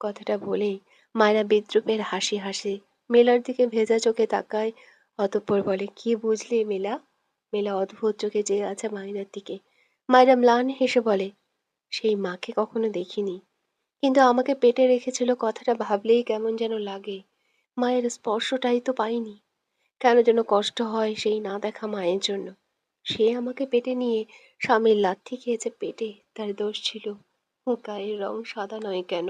কথাটা বলেই মায়েরা বিদ্রূপের হাসি হাসে, মেলার দিকে ভেজা চোখে তাকায়। অতঃপর বলে, কি বুঝলি মিলা? মিলা অদ্ভুত চোখে চেয়ে আছে মায়েরার দিকে। মায়েরা ম্লান হেসে বলে, সেই মাকে কখনো দেখিনি, কিন্তু আমাকে পেটে রেখেছিল কথাটা ভাবলেই কেমন যেন লাগে। মায়ের স্পর্শটাই তো পাইনি। কেন যেন কষ্ট হয় সেই না দেখা মায়ের জন্য। সে আমাকে পেটে নিয়ে স্বামীর লাথি খেয়েছে পেটে, তার দোষ ছিল। গায়ের রং সাদা নয় কেন?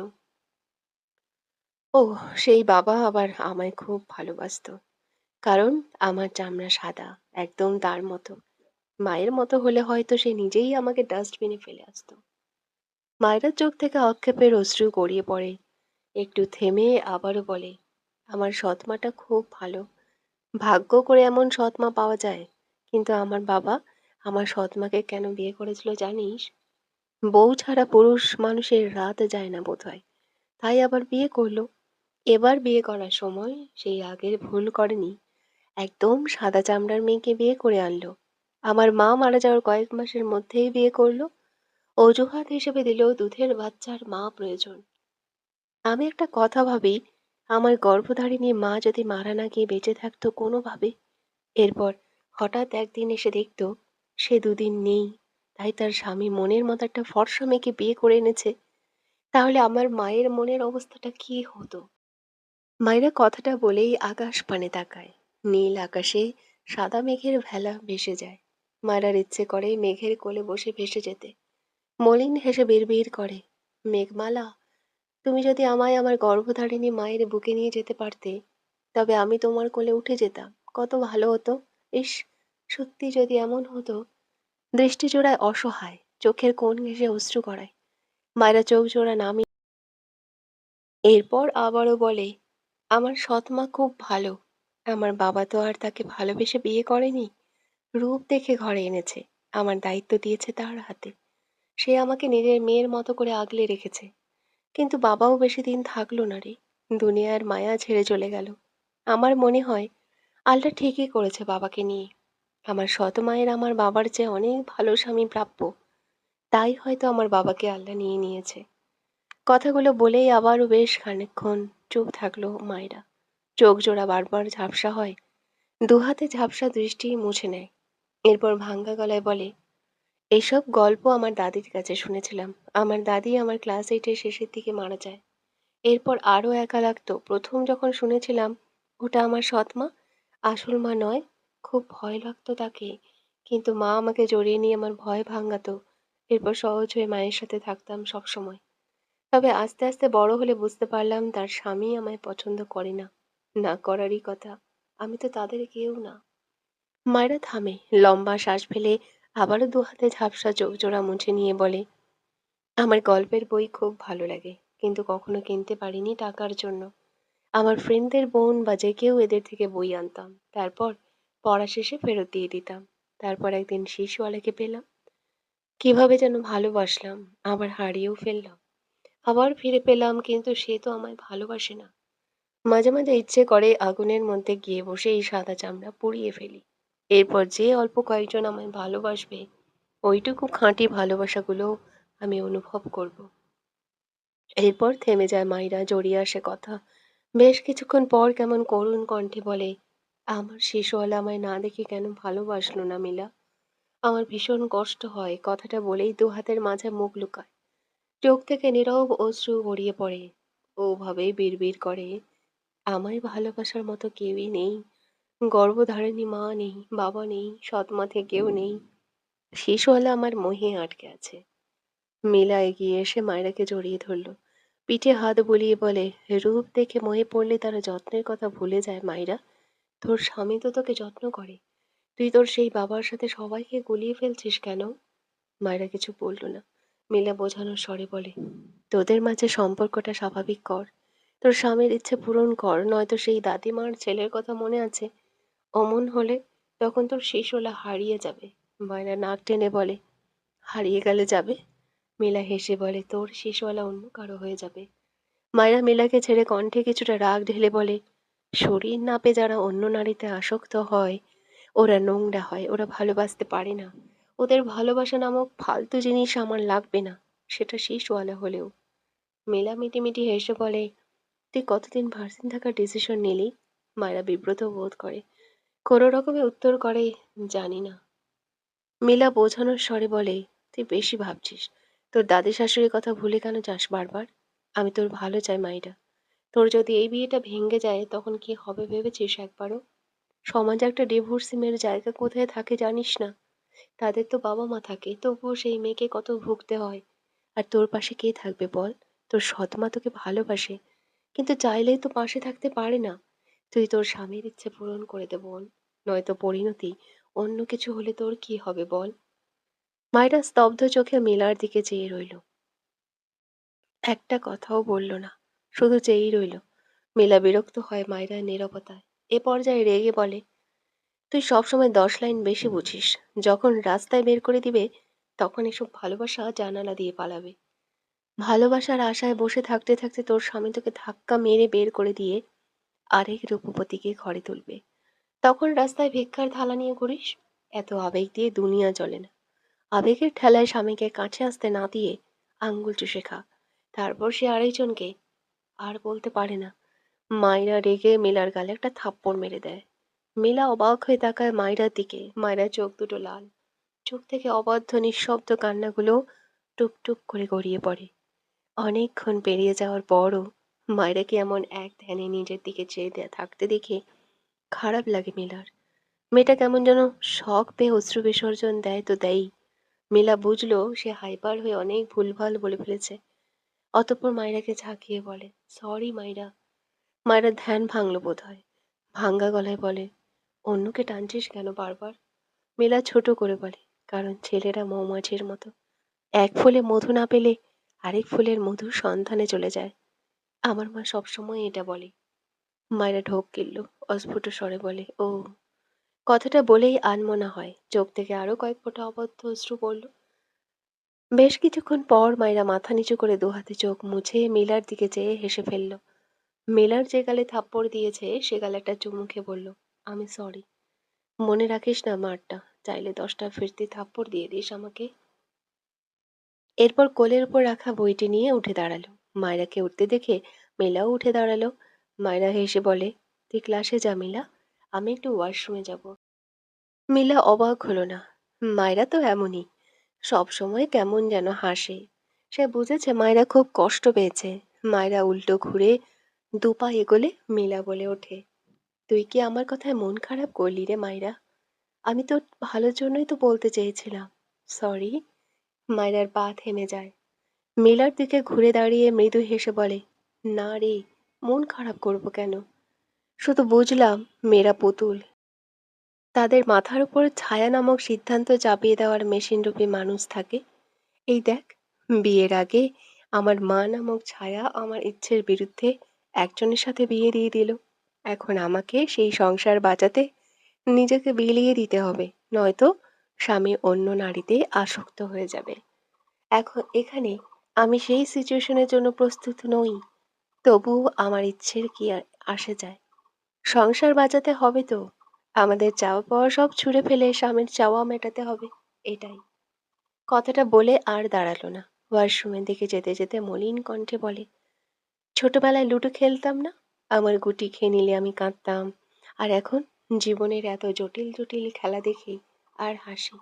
ওহ! সেই বাবা আবার আমায় খুব ভালোবাসতো। কারণ আমার চামড়া সাদা, একদম তার মতো। মায়ের মতো হলে হয়তো সে নিজেই আমাকে ডাস্টবিনে ফেলে আসতো। মায়েরার চোখ থেকে আক্ষেপের অশ্রু গড়িয়ে পড়ে। একটু থেমে আবারও বলে, আমার সৎমাটা খুব ভালো। ভাগ্য করে এমন সৎমা পাওয়া যায়। কিন্তু আমার বাবা আমার সৎমাকে কেন বিয়ে করেছিল জানিস? বউ ছাড়া পুরুষ মানুষের রাত যায় না বোধহয়। তাই আবার বিয়ে করলো। এবার বিয়ে করার সময় সেই আগের ভুল করেনি। একদম সাদা চামড়ার মেয়েকে বিয়ে করে আনলো। আমার মা মারা যাওয়ার কয়েক মাসের মধ্যেই বিয়ে করলো। অজুহাত হিসেবে দিল দুধের বাচ্চার মা প্রয়োজন। আমি একটা কথা ভাবি, আমার গর্ভধারিণী মা যদি মারা না গিয়ে বেঁচে থাকতো কোনোভাবে, এরপর হঠাৎ একদিন এসে দেখতো সে দুদিন নেই, তাই তার স্বামী মনের মতো একটা ফর্সা মেয়েকে বিয়ে করে এনেছে, তাহলে আমার মায়ের মনের অবস্থাটা কি হতো? মায়েরা কথাটা বলেই আকাশ পানে তাকায়। নীল আকাশে সাদা মেঘের ভেলা ভেসে যায়। মায়েরার ইচ্ছে করে মেঘের কোলে বসে ভেসে যেতে। মলিন হেসে বিড়বিড় করে, মেঘমালা, তুমি যদি আমায় আমার গর্ভধারিণী মায়ের বুকে নিয়ে যেতে পারতে, তবে আমি তোমার কোলে উঠে যেতাম। কত ভালো হতো! ইস, সত্যি যদি এমন হতো। দৃষ্টি জোড়ায় অসহায়, চোখের কোণ ঘেঁষে অশ্রু গড়ায়। মায়েরা চোখ জোড়া নামিয়ে এরপর আবারও বলে, আমার সৎমা খুব ভালো। আমার বাবা তো আর তাকে ভালোবেসে বিয়ে করেনি, রূপ দেখে ঘরে এনেছে। আমার দায়িত্ব দিয়েছে তার হাতে। সে আমাকে নিজের মেয়ের মতো করে আগলে রেখেছে। কিন্তু বাবাও বেশি দিন থাকলো না রে, দুনিয়ার মায়া ছেড়ে চলে গেল। আমার মনে হয় আল্লাহ ঠিকই করেছে বাবাকে নিয়ে। আমার সৎ মায়ের আমার বাবার চেয়ে অনেক ভালো স্বামী প্রাপ্য, তাই হয়তো আমার বাবাকে আল্লাহ নিয়ে নিয়েছে। কথাগুলো বলেই আবারও বেশ খানিকক্ষণ চুপ থাকলো মায়েরা। চোখ জোড়া বারবার ঝাপসা হয়, দুহাতে ঝাপসা দৃষ্টি মুছে নেয়। এরপর ভাঙ্গা গলায় বলে, এইসব গল্প আমার দাদির কাছে শুনেছিলাম। আমার দাদি আমার ক্লাস এইটের শেষের দিকে মারা যায়। এরপর আরো একা লাগতো। প্রথম যখন শুনেছিলাম ওটা আমার সৎমা, আসল মা নয়, খুব ভয় লাগতো তাকে। কিন্তু মা আমাকে জড়িয়ে নিয়ে আমার ভয় ভাঙাতো। এরপর সহজ হয়ে মায়ের সাথে থাকতাম সবসময়। তবে আস্তে আস্তে বড় হলে বুঝতে পারলাম তার স্বামী আমায় পছন্দ করে না। না করারই কথা। আমি তো তাদের কেউ না। মায়েরা থামে, লম্বা শ্বাস ফেলে আবারও দুহাতে ঝাপসা চোখ জোড়া মুছে নিয়ে বলে, আমার গল্পের বই খুব ভালো লাগে। কিন্তু কখনো কিনতে পারিনি টাকার জন্য। আমার ফ্রেন্ডদের বোন বা যে কেউ এদের থেকে বই আনতাম। তারপর পড়া শেষে ফেরত দিয়ে দিতাম। তারপর একদিন শিশুওয়ালাকে পেলাম। কিভাবে যেন ভালোবাসলাম, আবার হারিয়েও ফেললাম। আবার ফিরে পেলাম, কিন্তু সে তো আমায় ভালোবাসে না। মাঝে মাঝে ইচ্ছে করে আগুনের মধ্যে গিয়ে বসে এই সাদা চামড়া পুড়িয়ে ফেলি। এরপর যে অল্প কয়েকজন আমায় ভালোবাসবে, ওইটুকু খাঁটি ভালোবাসাগুলো আমি অনুভব করব। এরপর থেমে যায় মাইরা, জড়িয়ে আসে কথা। বেশ কিছুক্ষণ পর কেমন করুণ কণ্ঠে বলে, আমার শিশুওয়ালা আমায় না দেখে কেন ভালোবাসলো না মিলা। আমার ভীষণ কষ্ট হয়। কথাটা বলেই দু হাতের মাঝে মুখ লুকায়। চোখ থেকে নীরব অশ্রু গড়িয়ে পড়ে। ও ভাবেই বিড়বিড় করে, আমায় ভালোবাসার মতো কেউই নেই। গর্ভধারিণী মা নেই, বাবা নেই, সৎ মা থেকেও নেই। শিশুওয়ালা আমার মোহে আটকে আছে। মিলা এগিয়ে এসে মায়রাকে জড়িয়ে ধরল। পিঠে হাত বুলিয়ে বলে, রূপ দেখে মোহে পড়লে তারা যত্নের কথা ভুলে যায় মাইরা। তোর স্বামী তো তোকে যত্ন করে। তুই তোর সেই বাবার সাথে সবাইকে গুলিয়ে ফেলছিস কেন? মায়েরা কিছু বলল না। মিলা বোঝানোর স্বরে বলে, তোদের মাঝে সম্পর্কটা স্বাভাবিক কর। তোর স্বামীর ইচ্ছে পূরণ কর, নয়তো সেই দাদিমার ছেলের কথা মনে আছে? অমন হলে তখন তোর শিশুলা হারিয়ে যাবে। মায়েরা নাক টেনে বলে, হারিয়ে গেলে যাবে? মিলা হেসে বলে, তোর শিশুওয়ালা অন্য কারো হয়ে যাবে। মায়েরা মিলাকে ছেড়ে কণ্ঠে কিছুটা রাগ ঢেলে বলে, শরীর নাপে যারা অন্য নারীতে আসক্ত হয়, ওরা নোংরা হয়, ওরা ভালোবাসতে পারে না। ওদের ভালোবাসা নামক ফালতু জিনিস আমার লাগবে না, সেটা শিশওয়ালা হলেও। মেলা মিটিমিটি হেসে বলে, তুই কতদিন ভার্জিন থাকার ডিসিশন নিলি? মায়েরা বিব্রত বোধ করে। কোনো রকমে উত্তর করে, জানি না। মিলা বোঝানোর স্বরে বলে, তুই বেশি ভাবছিস। তোর দাদি শাশুড়ির কথা ভুলে কেন যাস বারবার? আমি তোর ভালো চাই মাইরা। তোর যদি এই বিয়েটা ভেঙে যায় তখন কি হবে ভেবেছিস একবারও? সমাজে একটা ডিভোর্সি মেয়ের জায়গা কোথায় থাকে জানিস না? তাদের তো বাবা মা থাকে, তবুও সেই মেয়েকে কত ভুগতে হয়। আর তোর পাশে কে থাকবে বল? তোর সৎ মা তোকে ভালোবাসে, কিন্তু চাইলেই তো পাশে থাকতে পারে না। তুই তোর স্বামীর ইচ্ছে পূরণ করে দে বোন, নয়তো পরিণতি অন্য কিছু হলে তোর কি হবে বল? মায়েরা স্তব্ধ চোখে মিলার দিকে চেয়ে রইল। একটা কথাও বলল না, শুধু চেয়েই রইল। মিলা বিরক্ত হয় মায়েরার নীরবতায়। এ পর্যায়ে রেগে বলে, তুই সবসময় 10 লাইন বেশি বুঝিস। যখন রাস্তায় বের করে দিবে, তখন এসব ভালোবাসা জানালা দিয়ে পালাবে। ভালোবাসার আশায় বসে থাকতে থাকতে তোর স্বামী তোকে ধাক্কা মেরে বের করে দিয়ে আরেক রূপবতীকে ঘরে তুলবে। তখন রাস্তায় ভিক্ষার থালা নিয়ে ঘুরিস। এত আবেগ দিয়ে দুনিয়া চলে না। আবেগের ঠেলায় স্বামীকে কাছে আসতে না দিয়ে আঙ্গুল চুষে খা। তারপর সে আরেকজনকে আর বলতে পারে না। মাইরা রেগে মিলার গালে একটা থাপ্পড় মেরে দেয়। মিলা অবাক হয়ে তাকায় মায়রার দিকে। মায়রার চোখ দুটো লাল। চোখ থেকে অবাধ্য নিঃশব্দ কান্নাগুলো টুপ করে গড়িয়ে পড়ে। অনেকক্ষণ পেরিয়ে যাওয়ার পরও মায়রাকে এমন এক ধ্যানে নিজের দিকে চেয়ে থাকতে দেখে খারাপ লাগে মিলার। মেয়েটা কেমন যেন শখ পেয়ে অশ্রু বিসর্জন দেয় তো দেয়ই। মিলা বুঝলো সে হাইপার হয়ে অনেক ভুলভাল বলে ফেলেছে। অতঃপর মায়রাকে ঝাঁকিয়ে বলে, সরি মাইরা। মায়রার ধ্যান ভাঙলো বোধহয়। ভাঙ্গা গলায় বলে, অন্যকে টানছিস কেন বারবার? মিলা ছোট করে বলে, কারণ ছেলেরা মৌমাছির মতো। এক ফুলে মধু না পেলে আরেক ফুলের মধুর সন্ধানে চলে যায়। আমার মা সবসময় এটা বলে। মায়েরা ঢোক গিলল। অস্ফুট স্বরে বলে, ও। কথাটা বলেই আনমনা হয়। চোখ থেকে আরো কয়েক ফোঁটা অবদ্ধ অশ্রু পড়ল। বেশ কিছুক্ষণ পর মায়েরা মাথা নিচু করে দুহাতে চোখ মুছে মিলার দিকে চেয়ে হেসে ফেলল। মিলার যে গালে থাপ্পড় দিয়েছে সে গালে একটা চুমু খেয়ে বলল, আমি সরি। মনে রাখিস না মারটা, চাইলে 10টা ফিরতি থাপ্পড় দিয়ে দিস আমাকে। এরপর কোলের উপর রাখা বইটি নিয়ে উঠে দাঁড়ালো। মায়রাকে উঠতে দেখে মিলাও উঠে দাঁড়ালো। মায়রা হেসে বলে, তুই ক্লাসে যা মিলা, আমি একটু ওয়াশরুমে যাব। মিলা অবাক হলো না। মায়রা তো এমনই, সব সময় কেমন যেন হাসে। সে বুঝেছে মায়রা খুব কষ্ট পেয়েছে। মায়রা উল্টো ঘুরে দুপা এগোলে মিলা বলে ওঠে, তুই কি আমার কথায় মন খারাপ করলি রে মায়রা? আমি তোর ভালোর জন্যই তো বলতে চেয়েছিলাম। সরি। মায়রার পা থেমে যায়। মিলার দিকে ঘুরে দাঁড়িয়ে মৃদু হেসে বলে, না রে, মন খারাপ করব কেন? শুধু বুঝলাম মেয়েরা পুতুল। তাদের মাথার উপর ছায়া নামক সিদ্ধান্ত চাপিয়ে দেওয়ার মেশিনরূপী মানুষ থাকে। এই দেখ, বিয়ের আগে আমার মা নামক ছায়া আমার ইচ্ছের বিরুদ্ধে একজনের সাথে বিয়ে দিয়ে দিল। এখন আমাকে সেই সংসার বাঁচাতে নিজেকে বিলিয়ে দিতে হবে, নয়তো স্বামী অন্য নারীতে আসক্ত হয়ে যাবে। এখন এখানে আমি সেই সিচুয়েশনের জন্য প্রস্তুত নই। তবুও আমার ইচ্ছের কি আর আসে যায়? সংসার বাঁচাতে হবে তো। আমাদের চাওয়া পাওয়া সব ছুঁড়ে ফেলে স্বামীর চাওয়া মেটাতে হবে। এটাই। কথাটা বলে আর দাঁড়ালো না। ওয়াশরুমের দিকে যেতে যেতে মলিন কণ্ঠে বলে, ছোটবেলায় লুডো খেলতাম না? আমার গুটি খেয়ে নিলে আমি কাঁদতাম। আর এখন জীবনের এত জটিল জটিল খেলা দেখি আর হাসি।